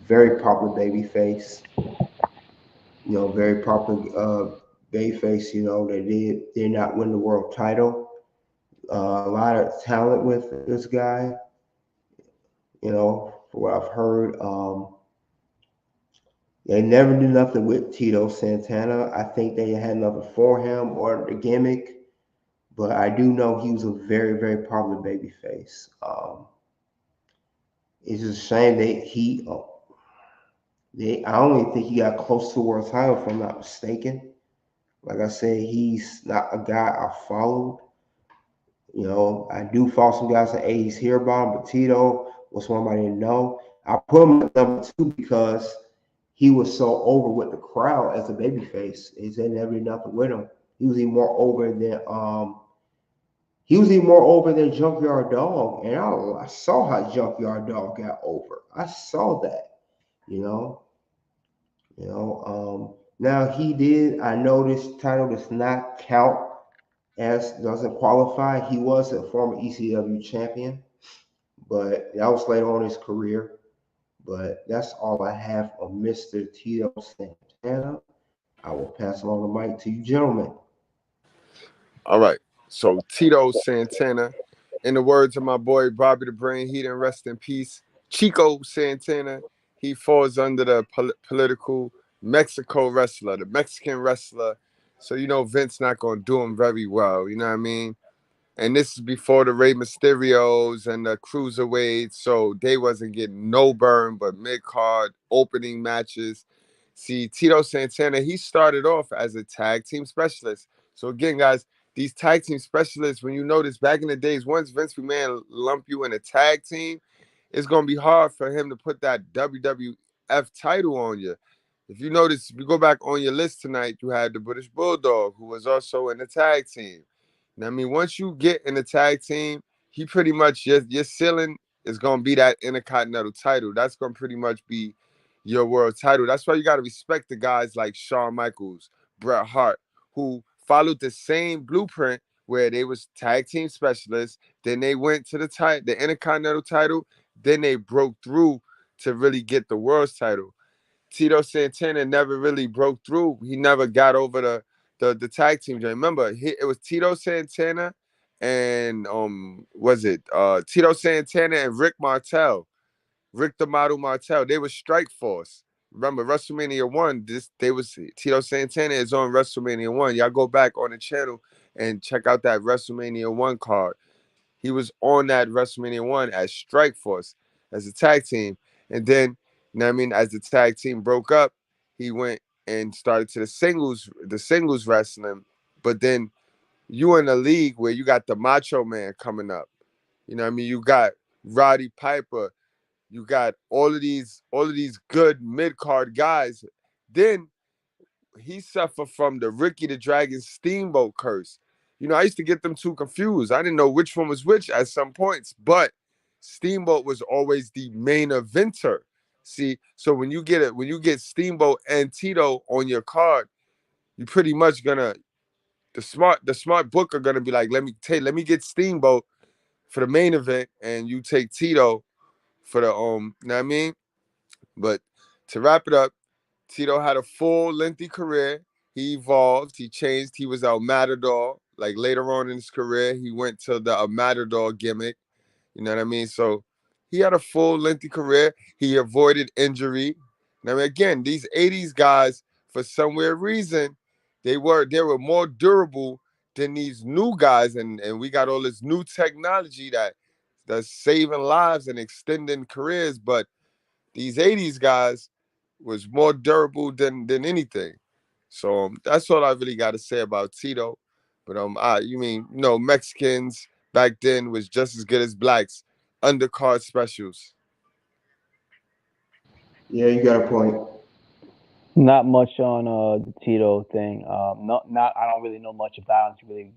very popular baby face. You know, very popular baby face. You know, did not win the world title. A lot of talent with this guy. You know, for what I've heard, they never did nothing with Tito Santana. I think they had nothing for him or the gimmick. But I do know he was a very, very popular babyface. It's just a shame I don't even think he got close to a world title, if I'm not mistaken. Like I said, he's not a guy I followed. You know, I do follow some guys in the 80s here about him, but Tito was one I didn't know. I put him at number two because he was so over with the crowd as a babyface. He said never did nothing with him. He was even more over than Junkyard Dog, and I saw how Junkyard Dog got over. I saw that, you know. Now he did. I know this title does not count as doesn't qualify. He was a former ECW champion, but that was later on in his career. But that's all I have on Mr. Tito Santana. I will pass along the mic to you, gentlemen. All right. So Tito Santana, in the words of my boy Bobby the Brain, he didn't rest in peace. Chico Santana, he falls under the political Mexico wrestler, the Mexican wrestler. So you know Vince not gonna do him very well. You know what I mean? And this is before the Rey Mysterios and the cruiserweights, so they wasn't getting no burn, but mid card opening matches. See, Tito Santana, he started off as a tag team specialist. So again, guys, these tag team specialists, when you notice back in the days, once Vince McMahon lump you in a tag team, it's gonna be hard for him to put that WWF title on you. If you notice, if you go back on your list tonight, you had the British Bulldog, who was also in the tag team. Now, I mean, once you get in the tag team, he pretty much your ceiling is gonna be that Intercontinental title. That's gonna pretty much be your world title. That's why you gotta respect the guys like Shawn Michaels, Bret Hart, who followed the same blueprint where they was tag team specialists. Then they went to the Intercontinental title. Then they broke through to really get the world's title. Tito Santana never really broke through. He never got over the tag team. Remember, it was Tito Santana and was it Tito Santana and Rick Martel, Rick the Model Martel. They were Strike Force. Remember WrestleMania 1, they was Tito Santana is on WrestleMania 1. Y'all go back on the channel and check out that WrestleMania 1 card. He was on that WrestleMania 1 as Strike Force, as a tag team. And then, you know what I mean, as the tag team broke up, he went and started to the singles wrestling. But then you in a league where you got the Macho Man coming up. You know what I mean? You got Roddy Piper. You got all of these good mid-card guys. Then he suffered from the Ricky the Dragon Steamboat curse. You know, I used to get them two confused. I didn't know which one was which at some points, but Steamboat was always the main eventer. See, so when you get Steamboat and Tito on your card, you pretty much gonna the smart book are gonna be like, let me get Steamboat for the main event, and you take Tito for the you know what I mean? But to wrap it up, Tito had a full, lengthy career. He evolved. He changed. He was El Matador. Like later on in his career, he went to the Matador gimmick. You know what I mean? So He had a full lengthy career. He avoided injury. Now again, these '80s guys, for some weird reason, they were more durable than these new guys, and we got all this new technology that's saving lives and extending careers. But these '80s guys was more durable than anything. So that's all I really got to say about Tito. But you mean Mexicans back then was just as good as blacks, undercard specials. Yeah, you got a point. Not much on the Tito thing. Not I don't really know much about it. Really,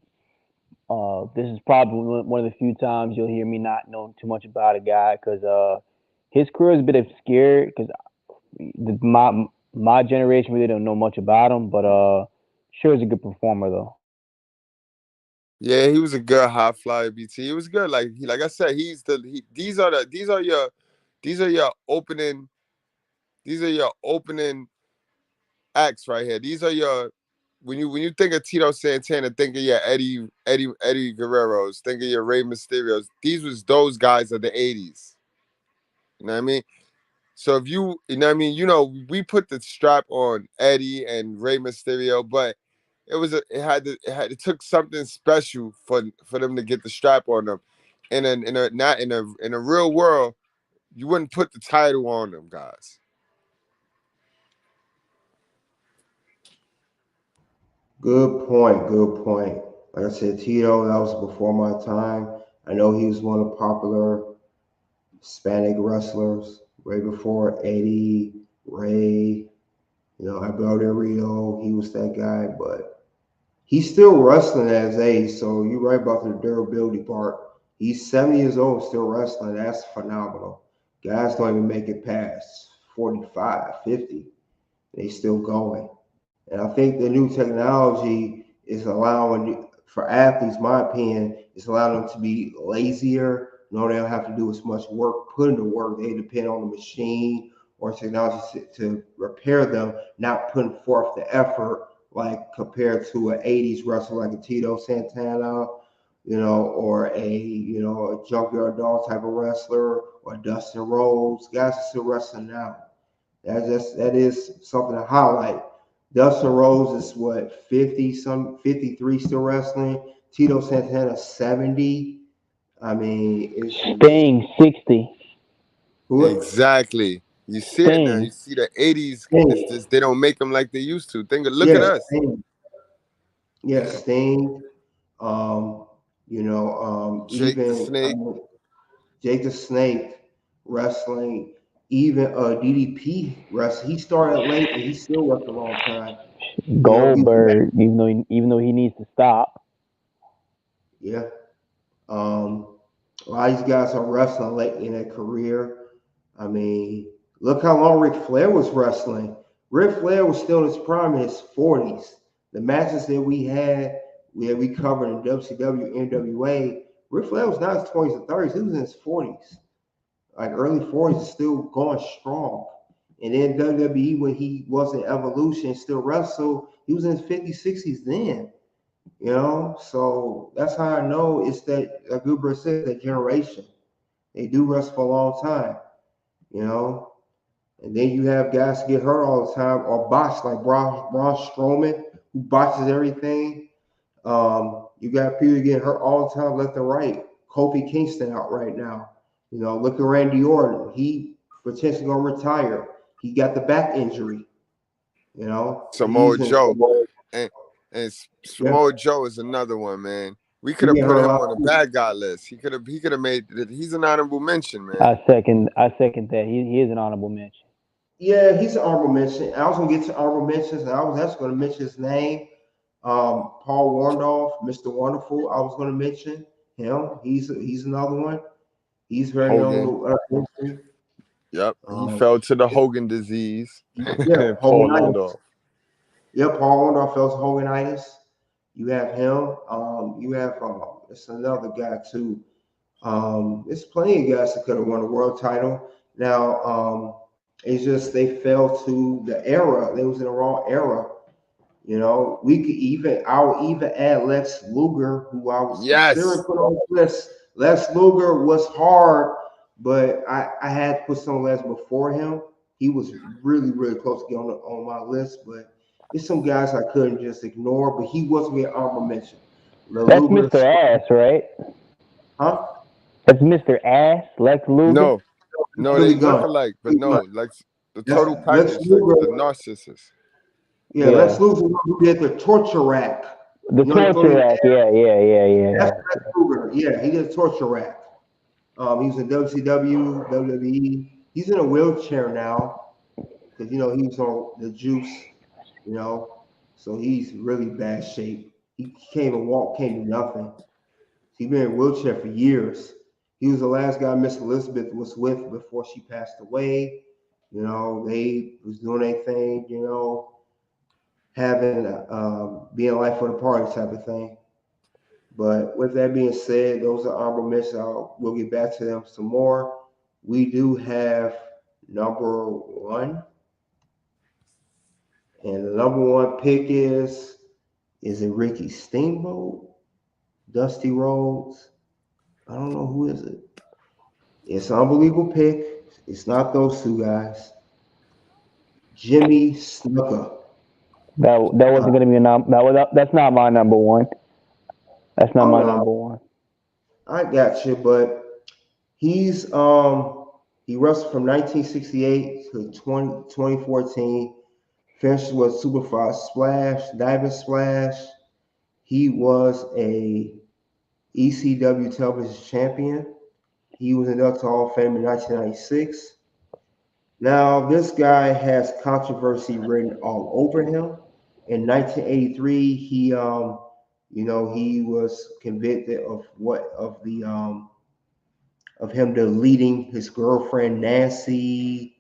this is probably one of the few times you'll hear me not know too much about a guy because his career is a bit obscure because my generation really don't know much about him. But sure, he's a good performer though. Yeah, he was a good high flyer BT. He was good. Like I said, these are your opening these are your opening acts right here. These are your when you think of Tito Santana, think of your Eddie Guerreros, think of your Rey Mysterios. These was those guys of the '80s. You know what I mean? So if you know what I mean, we put the strap on Eddie and Rey Mysterio, but it took something special for them to get the strap on them. In a real world, you wouldn't put the title on them guys. Good point. Good point. Like I said, Tito, that was before my time. I know he was one of the popular Hispanic wrestlers way before Eddie, Ray, Abel Del Rio. He was that guy, but he's still wrestling at his age. So you're right about the durability part. He's 70 years old, still wrestling. That's phenomenal. Guys don't even make it past 45, 50. They still going. And I think the new technology is allowing for athletes, my opinion, is allowing them to be lazier. They don't have to do as much work, put into work. They depend on the machine or technology to repair them, not putting forth the effort like compared to an '80s wrestler like a Tito Santana, or a junkyard dog type of wrestler or Dustin Rhodes. Guys are still wrestling now. That is something to highlight. Dustin Rhodes is what 53 still wrestling. Tito Santana 70. I mean, it's just Sting 60. who Exactly. You see it now. You Sting. see the '80s. It's Sting. just they don't make them like they used to. Look at Yes, us. Sting. Yes, Sting. Um, Jake the even Snake. Jake the Snake wrestling. Even DDP wrestling. He started late and he still wrestled a long time. We forgot. Goldberg, even though he needs to stop. Yeah. Um, a lot of these guys are wrestling late in their career. I mean, look how long Ric Flair was wrestling. Ric Flair was still in his prime in his 40s. The matches that we covered in WCW, NWA, Ric Flair was not in his 20s and 30s. He was in his 40s, like early 40s, still going strong. And then WWE, when he was in Evolution, still wrestled, he was in his 50s, 60s then. So that's how I know it's that, like Goober said, that generation. They do wrestle for a long time, you know. And then you have guys get hurt all the time or botch like Braun Strowman, who botches everything. You got people getting hurt all the time, left and right. Kofi Kingston out right now. Look at Randy Orton. He potentially gonna retire. He got the back injury. Samoa He's in. Joe. And and Yeah, Samoa Joe is another one, man. We could he have get put hurt a him lot on a too. bad guy list. He could have made it. He's an honorable mention, man. I second that. He is an honorable mention. Yeah, he's an honorable mention. I was gonna get to honorable mentions, and I was actually gonna mention his name. Paul Warndorf, Mr. Wonderful. I was gonna mention him. He's another one. He's very Hogan. young history. Yep. He Um, fell to the Hogan disease. yeah, Paul Hoganitis. Orndorff. Yeah, Paul Warndorf fell to Hoganitis. You have him. You have it's another guy too. There's plenty of guys that could have won a world title. Now, it's just they fell to the era. They was in the wrong era. I'll even add Lex Luger, who I was considering Yes. put on the list. Lex Luger was hard, but I had to put someone else before him. He was really, really close to getting on my list, but it's some guys I couldn't just ignore, but he was with honorable mention. That's Luger, Mr. Ass, right? huh? That's Mr. Ass, Lex Luger. No, no, they Billy look Gunn. alike, but Billy Gunn. no, like the That's total Lex package, like the Luger. narcissist. Yeah, Yeah. Lex Luger who did the torture rack. The You know, he throw torture you. rack. Yeah, yeah, yeah, That's yeah, Lex Luger. Yeah, he did the torture rack. He was in WCW, WWE. He's in a wheelchair now because he was on the juice. You know, so he's really bad shape. He can't even walk, can't do nothing. He's been in a wheelchair for years. He was the last guy Miss Elizabeth was with before she passed away. They was doing their thing. Having being life for the party type of thing. But with that being said, those are honorable mentions. We'll get back to them some more. We do have number one, and the number one pick is it Ricky Steamboat, Dusty Rhodes? I don't know who is it. It's an unbelievable pick. It's not those two guys. Jimmy Snuka. that Uh, wasn't gonna be a that's not my number one. That's not oh my no, number one. I got you, but he wrestled from 1968 to 2014. Finished with Superfly Splash, Diamond Splash. He was a ECW Television Champion. He was inducted to Hall of Fame in 1996. Now, this guy has controversy written all over him. In 1983, he was convicted of him deleting his girlfriend Nancy.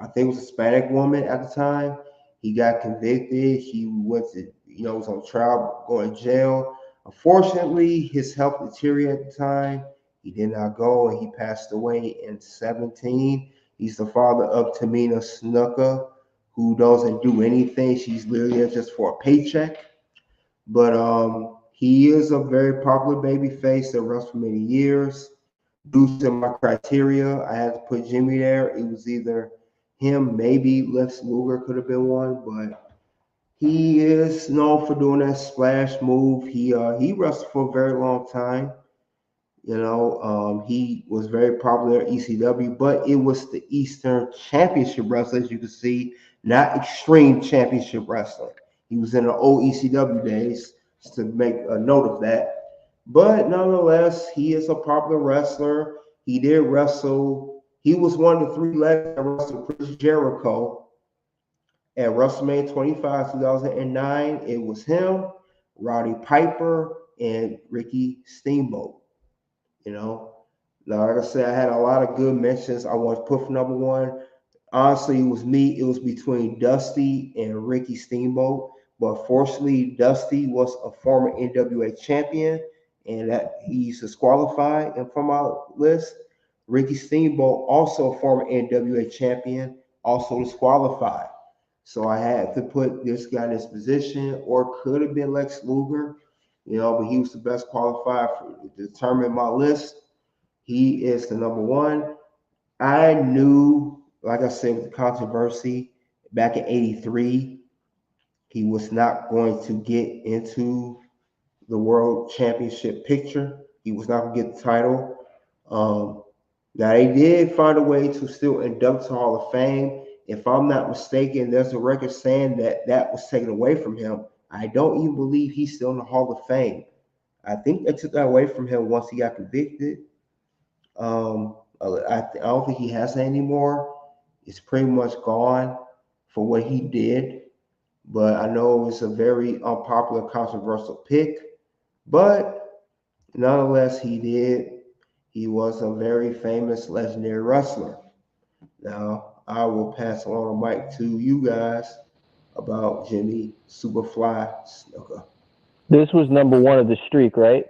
I think it was a Hispanic woman at the time. He got convicted. He went to, was on trial, going to jail. Unfortunately, his health deteriorated at the time. He did not go, and he passed away in 17. He's the father of Tamina Snuka, who doesn't do anything. She's literally there just for a paycheck. But he is a very popular baby face that runs for many years. Due to my criteria, I had to put Jimmy there. It was either him, maybe Lex Luger could have been one, but he is known for doing that splash move. He wrestled for a very long time. He was very popular at ECW, but it was the Eastern Championship Wrestling, as you can see, not Extreme Championship Wrestling. He was in the old ECW days, just to make a note of that. But nonetheless, he is a popular wrestler. He did wrestle. He was one of the three legends that wrestled Chris Jericho at WrestleMania 25, 2009. It was him, Roddy Piper, and Ricky Steamboat. You know, now like I said, I had a lot of good mentions. I want to put for number one. Honestly, it was me. It was between Dusty and Ricky Steamboat. But fortunately, Dusty was a former NWA champion, and that he's disqualified. And from my list, Ricky Steamboat, also a former NWA champion, also disqualified. So I had to put this guy in this position, or could have been Lex Luger, but he was the best qualified to determine my list. He is the number one. I knew, like I said, with the controversy back in '83, he was not going to get into the world championship picture. He was not going to get the title. Um, Now they did find a way to still induct to Hall of Fame. If I'm not mistaken, there's a record saying that was taken away from him. I don't even believe he's still in the Hall of Fame. I think they took that away from him once he got convicted. I don't think he has it anymore. It's pretty much gone for what he did. But I know it's a very unpopular, controversial pick. But nonetheless, he did. He was a very famous, legendary wrestler. Now, I will pass along the mic to you guys about Jimmy Superfly Snuka. This was number one of the streak, right?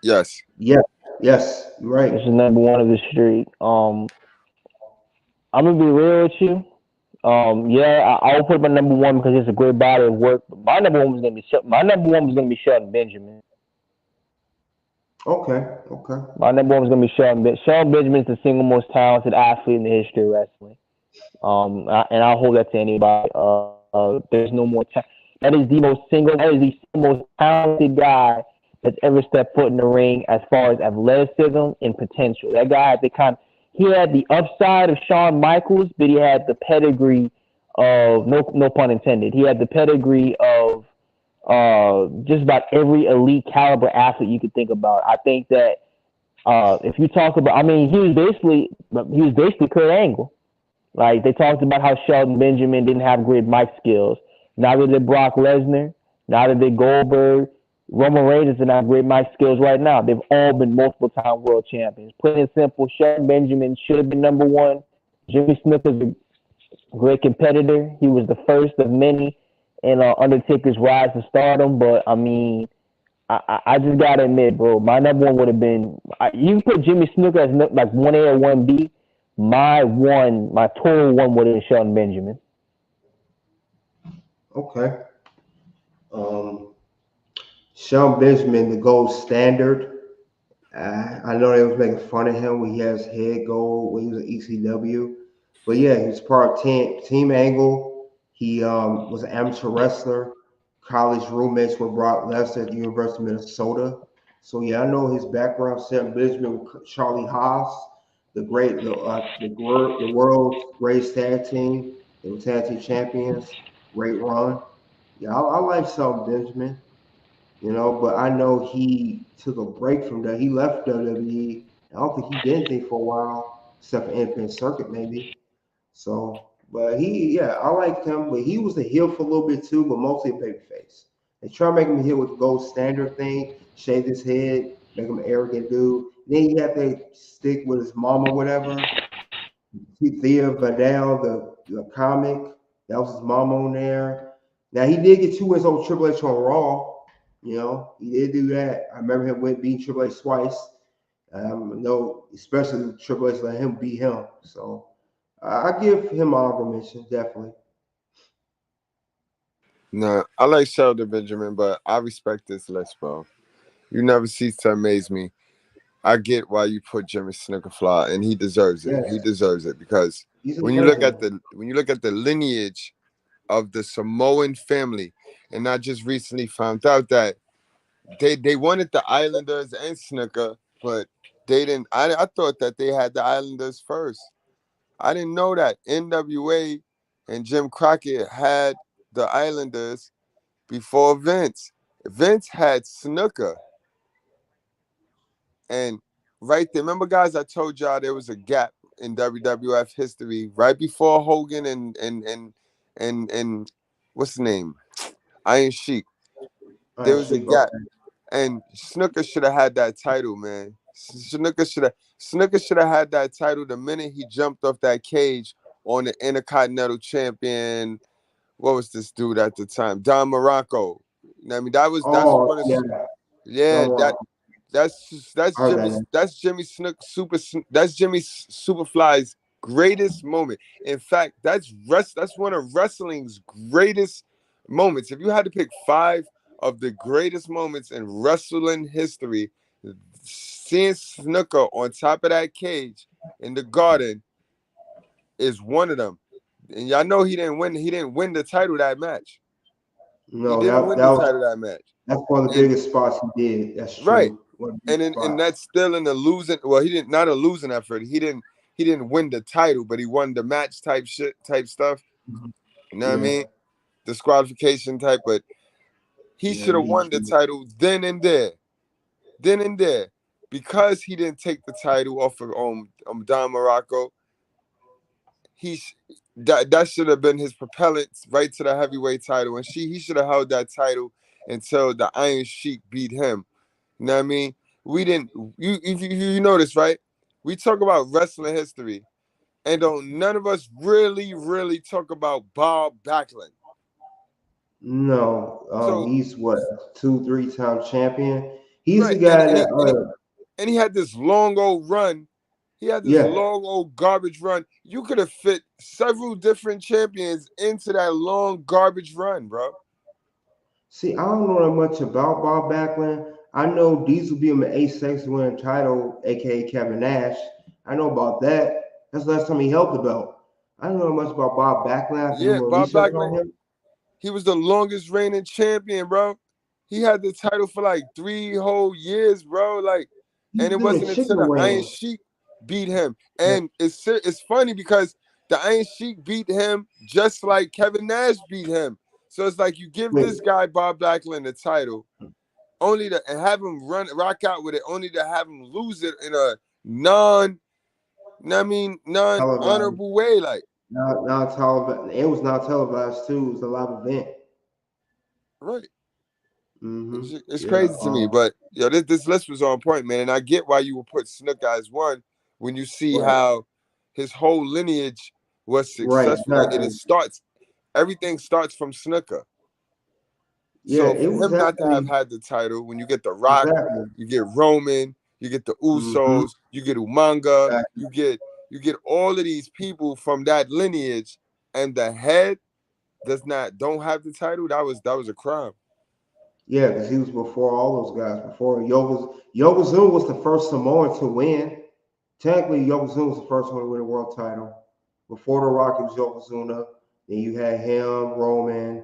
Yes. Yes, yes, you're This right. is number one of the streak. I'm gonna be real with you. Yeah, I'll put my number one because it's a great body of work. But my number one was gonna be Shelton Benjamin. Okay. My number one was gonna be Shelton. Shelton Benjamin's the single most talented athlete in the history of wrestling. And I'll hold that to anybody. There's no more. That is the most single. That is the most talented guy that's ever stepped foot in the ring as far as athleticism and potential. That guy had the kind. He had the upside of Shawn Michaels, but he had the pedigree of no pun intended. He had the pedigree of just about every elite caliber athlete you could think about. I think that if you talk about, I mean, he was basically Kurt Angle. Like they talked about how Shelton Benjamin didn't have great mic skills. Neither did Brock Lesnar. Neither did Goldberg. Roman Reigns doesn't have great mic skills right now. They've all been multiple time world champions. Plain and simple, Shelton Benjamin should have been number one. Jimmy Smith is a great competitor. He was the first of many in Undertaker's rise to stardom. But I mean, I just gotta admit, bro, my number one would have been. You put Jimmy Snuka as like 1A or 1B. My total one would have been Shelton Benjamin. Okay. Um, Sean Benjamin, the gold standard. I know they was making fun of him when he has head gold when he was at ECW, but yeah, he was part of Team Angle. He was an amateur wrestler. College roommates with Brock Lesnar at the University of Minnesota. So yeah, I know his background. Sam Benjamin with Charlie Haas, the world's greatest tag team. They were tag team champions. Great run. Yeah, I like Sam Benjamin. But I know he took a break from that. He left WWE. I don't think he did anything for a while, except for Independent Circuit maybe. So, but yeah, I liked him, but he was a heel for a little bit too, but mostly a babyface. They try to make him a heel with the gold standard thing, shave his head, make him an arrogant dude. Then he had to stick with his mom or whatever. Thea Vidal, the comic, that was his mom on there. Now he did get 2 wins over Triple H on Raw. He did do that. I remember him beating Triple H twice. No, especially Triple H let him beat him. So I give him honorable mention, definitely. No, I like Shelton Benjamin, but I respect this list, bro. You never cease to amaze me. I get why you put Jimmy Snuka Fly, and he deserves it. He Yes, deserves it because he's when you look amazing. at the lineage of the Samoan family, and I just recently found out that they wanted the Islanders and Snuka, but they didn't. I thought that they had the Islanders first. I didn't know that NWA and Jim Crockett had the Islanders before Vince. Vince had Snuka. And right there, remember, guys, I told y'all there was a gap in WWF history right before Hogan and what's the name? Iron Sheik. There Iron was a Sheik, gap, okay. and Snooker should have had that title, man. Snooker should have had that title the minute he jumped off that cage on the Intercontinental Champion. What was this dude at the time? Don Morocco. I mean, that's Oh one of yeah, yeah, don't worry. that's I heard that name. Jimmy Snook that's Jimmy Superfly's greatest moment. In fact, that's one of wrestling's greatest moments. If you had to pick 5 of the greatest moments in wrestling history, seeing Snooker on top of that cage in the garden is one of them. And y'all know he didn't win. He didn't win the title that match. He No, didn't win the title that match. that's one of the And biggest spots he did. That's right. true. One of the and biggest in, and spots. that's still in the losing. Well, he didn't not a losing effort. He didn't win the title, but he won the match type stuff. Mhm. You know what I Yeah, mean? Disqualification type, but he yeah, should have won the DQ. title then and there, because he didn't take the title off of Don Morocco. That should have been his propellant right to the heavyweight title, and he should have held that title until the Iron Sheik beat him. You know what I mean? We didn't. You notice, right? We talk about wrestling history, and don't none of us really talk about Bob Backlund. No, So he's what 2, 3 time champion. He's the right, and guy and that he and he, and he had this long old run. He had this yeah. long old garbage run. You could have fit several different champions into that long garbage run, bro. See, I don't know that much about Bob Backlund. I know Diesel being an 8 seconds to win a title, aka Kevin Nash. I know about that. That's the last time he held the belt. I don't know much about Bob Backlund. I have to do Yeah, more Bob research on Backlund, him. he was the longest reigning champion, bro. He had the title for like 3 whole years, bro. Like, He's and it doing wasn't until chicken the Iron wings. Sheik beat him. Yeah, And it's funny because the Iron Sheik beat him just like Kevin Nash beat him. So it's like you give wait, this guy Bob Backlund the title only to and have him rock out with it, only to have him lose it in a non televised. honorable way. Like, Now televised. It was not televised too. It was a live event. right. Mm-hmm. It's Yeah. crazy to me, but yo, this list was on point, man, and I get why you would put Snuka as one when you see Right. how his whole lineage was Right. successful. Like Exactly. everything starts from Snuka. Yeah. So It for was him not to have actually had the title, when you get the Rock, exactly. you get Roman, you get the Mm-hmm. Usos, you get Umanga, Exactly. you get all of these people from that lineage, and the head don't have the title. That was a crime. Yeah, because he was before all those guys. Before Yokozuna was the first Samoan to win. Technically, Yokozuna was the first one to win a world title. Before The Rock, it was Yokozuna. Then you had him, Roman,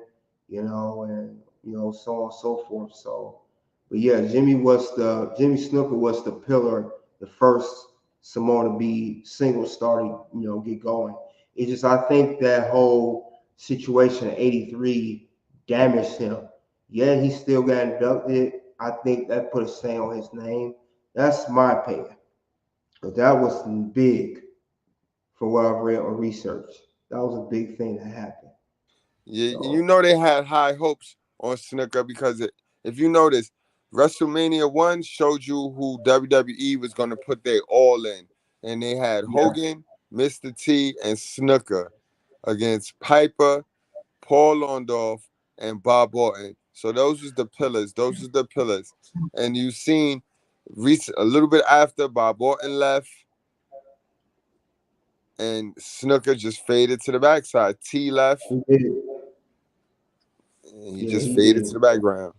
and so on and so forth. So, but yeah, Jimmy Snuka was the pillar, the first Samoan to be single starting, get going. It's just I think that whole situation in '83 damaged him. Yeah, he still got inducted. I think that put a stain on his name. That's my opinion. But that was big for what I've read or researched. That was a big thing that happened. Yeah, you So know they had high hopes on Snuka because if you notice, WrestleMania 1 showed you who WWE was going to put their all in. And they had yeah, Hogan, Mr. T, and Snuka against Piper, Paul Orndorff, and Bob Orton. So those was the pillars. Those was the pillars. And you seen a little bit after Bob Orton left and Snuka just faded to the backside. T left he did. and he Yeah, just he faded to did. the background.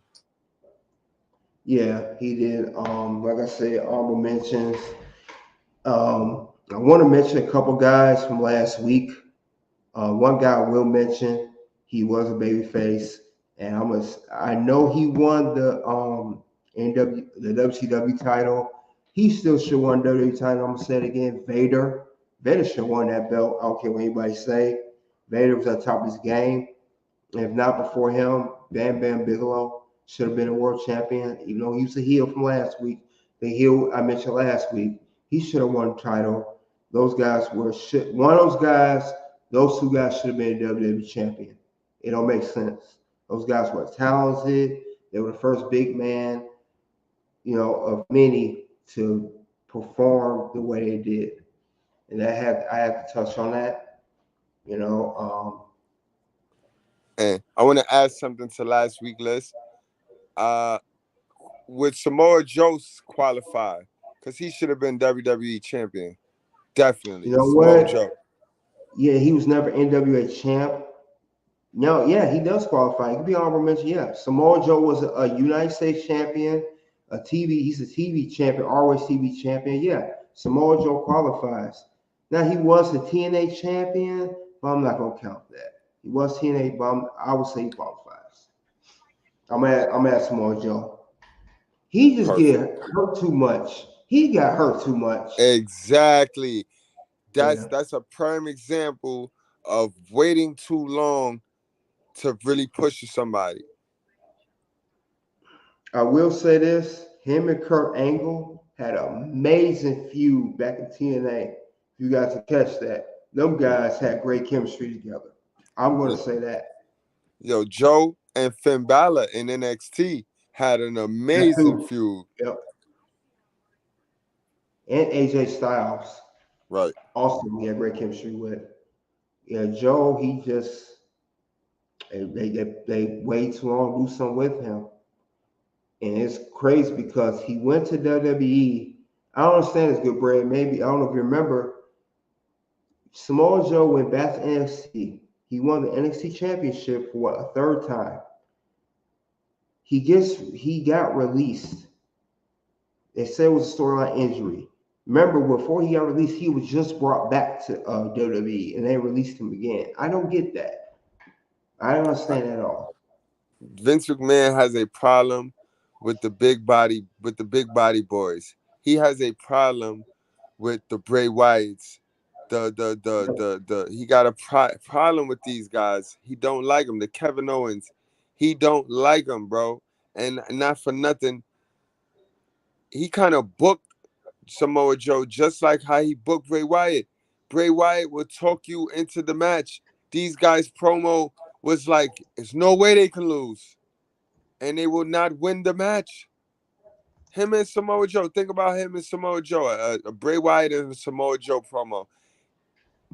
Yeah, he did. Like I said, honorable mentions. I want to mention a couple guys from last week. One guy I will mention, he was a babyface, and I know he won the the WCW title. He still should won the WWE title. I'm gonna say it again. Vader. Vader should have won that belt. I don't care what anybody say. Vader was at the top of his game. And if not before him, Bam Bam Bigelow should have been a world champion, even though he was a heel from last week. The heel I mentioned last week, he should have won the title. Those guys were one of those guys. Those two guys should have been WWE champion. It don't make sense. Those guys were talented. They were the first big man, of many to perform the way they did, and I had to touch on that. You know, And I want to add something to last week's list. Uh, would Samoa Joe qualify? Because he should have been WWE champion. you Definitely. know Samoa what? Joe. Yeah, he was never NWA champ. No, yeah, he does qualify. He could be honorable mention. Yeah, Samoa Joe was a United States champion, a TV. He's a TV champion, always TV champion. Yeah, Samoa Joe qualifies. Now he was the TNA champion, but I'm not gonna count that. He was TNA, but I would say he qualifies. I'm at Samoa Joe. He just Perfect. get hurt too much. He got hurt too much. Exactly. That's Yeah. that's a prime example of waiting too long to really push somebody. I will say this: him and Kurt Angle had an amazing feud back in TNA. You guys can catch that. Them guys had great chemistry together. I'm going to say that. Yo, Joe and Finn Balor in NXT had an That amazing too. feud. Yep. And AJ Styles Right. also we had great chemistry with. Yeah, Joe, he just they wait too long to do something with him. And it's crazy because he went to WWE. I don't understand this good bread. Maybe I don't know if you remember. Samoa Joe went back to NXT. He won the NXT championship for what, a third time. He got released They said it was a storyline injury. Remember, before he got released, he was just brought back to WWE, and they released him again. I don't get that. I don't understand that at all. Vince McMahon has a problem with the big body boys. He has a problem with the Bray Wyatts. He got a problem with these guys. He don't like them. The Kevin Owens, he don't like them, bro. And not for nothing, he kind of booked Samoa Joe just like how he booked Bray Wyatt. Bray Wyatt would talk you into the match. These guys' promo was like, there's no way they can lose, and they will not win the match. Him and Samoa Joe. Think about him and Samoa Joe. A Bray Wyatt and Samoa Joe promo.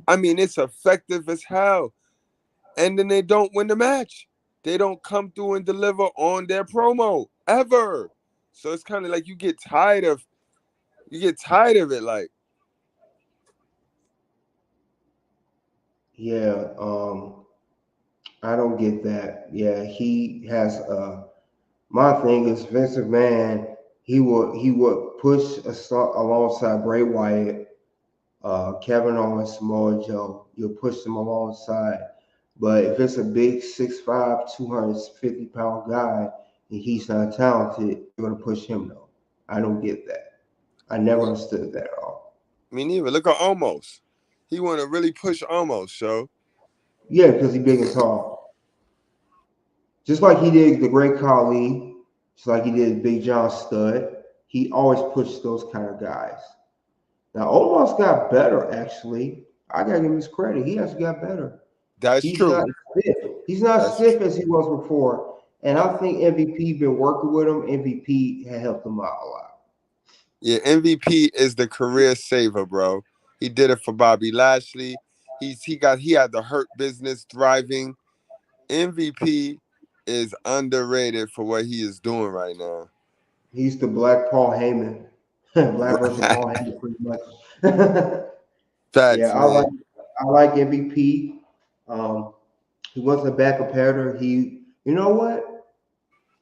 I mean, it's effective as hell. And then they don't win the match. They don't come through and deliver on their promo ever. So it's kind of like you get tired of it. Like, Yeah, I don't get that. Yeah, he has my thing is Vince McMahon. He would push alongside Bray Wyatt, Kevin Owens, Samoa Joe. You'll push them alongside. But if it's a big 6'5", 250-pound guy and he's not talented, you're gonna push him though. I don't get that. I never understood that at all. me neither. Look at Almost. He want to really push Almost, so. Yeah, because he's big and tall. Just like he did the Great Khali, just like he did Big John Studd. He always pushed those kind of guys. Now Omos got better actually. I gotta give him his credit. He actually got better. That's He's not true. stiff. He's not That's stiff as he was before. And I think MVP been working with him. MVP had helped him out a lot. Yeah, MVP is the career saver, bro. He did it for Bobby Lashley. He had the Hurt Business thriving. MVP is underrated for what he is doing right now. He's the Black Paul Heyman. Black version Paul Heyman pretty much. Yeah, Facts, man. I like MVP. Um, he wasn't a bad competitor. You know what?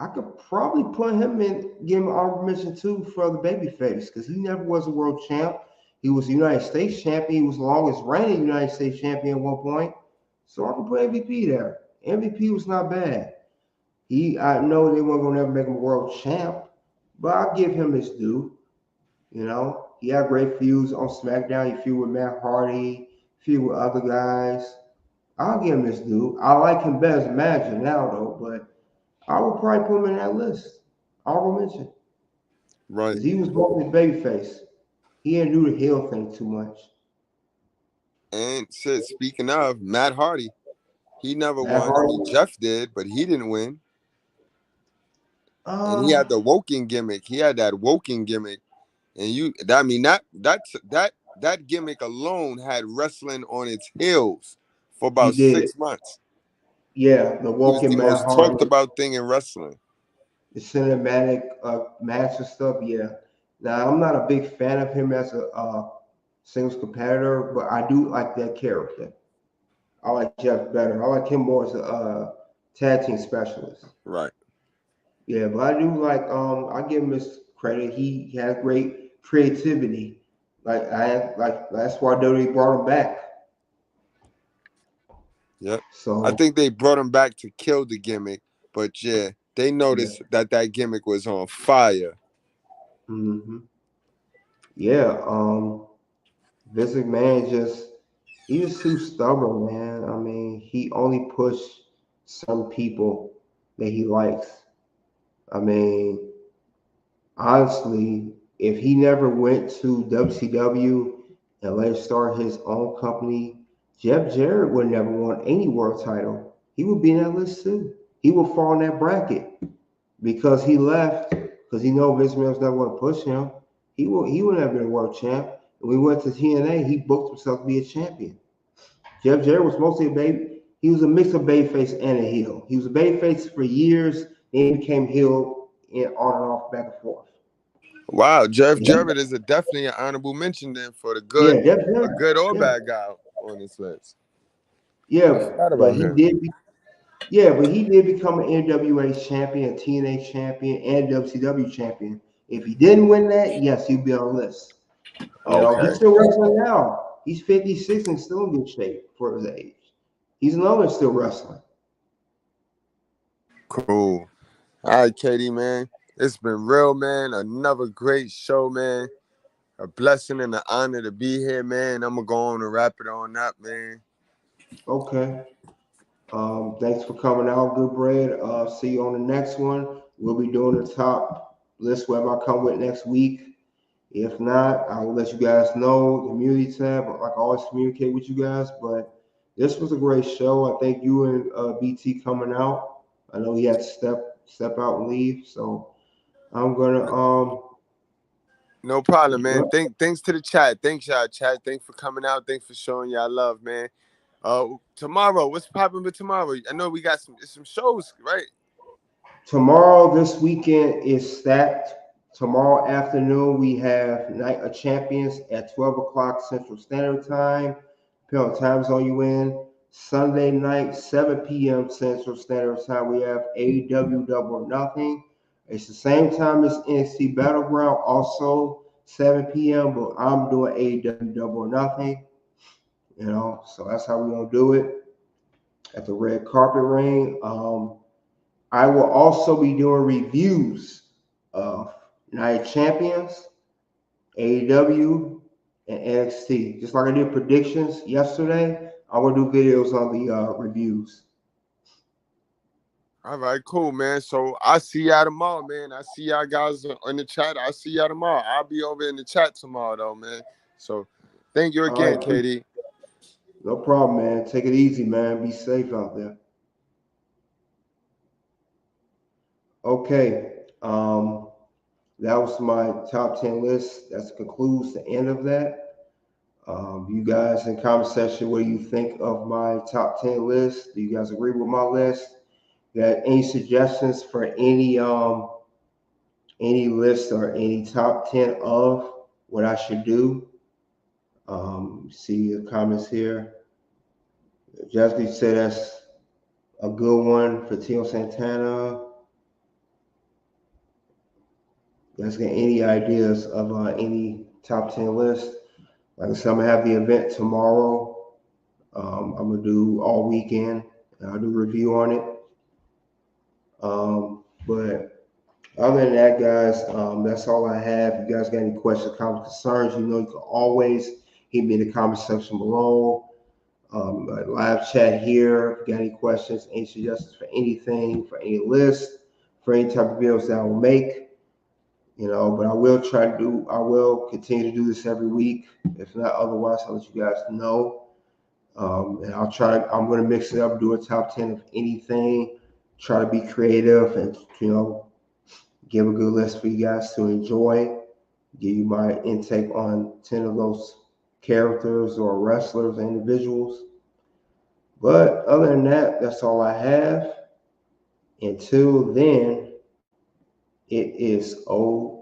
I could probably put him in, give him an honorable mention too for the babyface because he never was a world champ. He was a United States champion. He was the longest reigning United States champion at one point. So I can put MVP there. MVP was not bad. I know they weren't gonna ever make him a world champ, but I'll give him his due. You know, he had great feuds on SmackDown. He feud with Matt Hardy, feud with other guys. I'll give him his due. I like him better as a manager now though, but I would probably put him in that list. Honorable mention. Right. Because he was both his babyface. He didn't do the heel thing too much. And shit, speaking of Matt Hardy, he never Matt won. I mean, Hardy. Jeff did, but he didn't win. And he had Um, the Woken gimmick. He had that Woken gimmick. And I mean, that gimmick alone had wrestling on its heels for he about did. 6 months. Yeah, the He was the walking Matt most talked Hardy, about thing in wrestling. the cinematic match and stuff. Yeah. Now I'm not a big fan of him as a singles competitor, but I do like that character. I like Jeff better. I like him more as a tag team specialist. Right. Yeah, but I do like I give him his credit. He has great creativity. Like that's why WWE brought him back. Yep. I So think they brought him back to kill the gimmick, but yeah, they yeah. noticed that gimmick was on fire. hmm Yeah, Vince McMahon he's too stubborn, man. I mean, he only pushed some people that he likes. I mean, honestly, if he never went to WCW and later started his own company, Jeff Jarrett would never won any world title. He would be in that list too. He would fall in that bracket because he left because he know Vince McMahon was never going to push him. He would have been a world champ. When we went to TNA, he booked himself to be a champion. Jeff Jarrett was mostly a baby. He was a mix of babyface and a heel. He was a babyface for years, then became heel and on and off, back and forth. Wow, Jeff Jarrett is definitely an honorable mention then for the Yeah, good, Jeff a Jarrett. good or Yeah, bad guy on this list. I yeah, forgot but about he him. did. But he did become an NWA champion, a TNA champion, and WCW champion If he didn't win that, yes, he'd be on the list. He's Okay, still wrestling now. He's 56 and still in good shape for his age. He's another still wrestling. cool. All right, Katie, man. It's been real, man. Another great show, man. A blessing and an honor to be here, man. I'm gonna go on and wrap it on up, man. Okay. Thanks for coming out, Good Bread. See you on the next one. We'll be doing the top list, whatever I come with next week. If not, I will let you guys know. The community tab, like I always communicate with you guys. But this was a great show. I thank you and BT coming out. I know he had to step out and leave, so I'm gonna No problem, man. Thanks to the chat. Thanks, y'all, chat. Thanks for coming out. Thanks for showing y'all love, man. Tomorrow, what's popping with tomorrow? I know we got some shows, right? Tomorrow, this weekend is stacked. Tomorrow afternoon, we have Night of Champions at 12 o'clock Central Standard Time. Depending on time zone you in. Sunday night, 7 p.m. Central Standard Time, we have AEW Double or Nothing. It's the same time as NXT Battleground, also 7 p.m., but I'm doing AEW Double or Nothing. So that's how we're going to do it at the Red Carpet Ring. I will also be doing reviews of Night Champions, AEW, and NXT. Just like I did predictions yesterday, I will do videos on the reviews. All right, cool, man. So I see y'all tomorrow, man. I see y'all guys in the chat. I see y'all tomorrow. I'll be over in the chat tomorrow, though, man. So thank you All again, right, Katie. no problem, man. Take it easy, man. Be safe out there. Okay, that was my top 10 list. That concludes the end of that. You guys in the comment section, what do you think of my top 10 list? Do you guys agree with my list? Got any suggestions for any list or any top 10 of what I should do? See the comments here. Jessica said that's a good one for Tio Santana. You guys got any ideas of any top 10 list? Like I said, I'm gonna have the event tomorrow. I'm gonna do all weekend. And I'll do a review on it. But other than that, guys, that's all I have. If you guys got any questions, comments, concerns, you can always hit me in the comment section below. Live chat here. If you got any questions, any suggestions for anything, for any list, for any type of videos that I will make, but I will continue to do this every week. If not otherwise, I'll let you guys know. And I'm going to mix it up, do a top 10 of anything, try to be creative and, give a good list for you guys to enjoy, give you my intake on 10 of those characters or wrestlers, individuals. But other than that, that's all I have. Until then, it is OUT.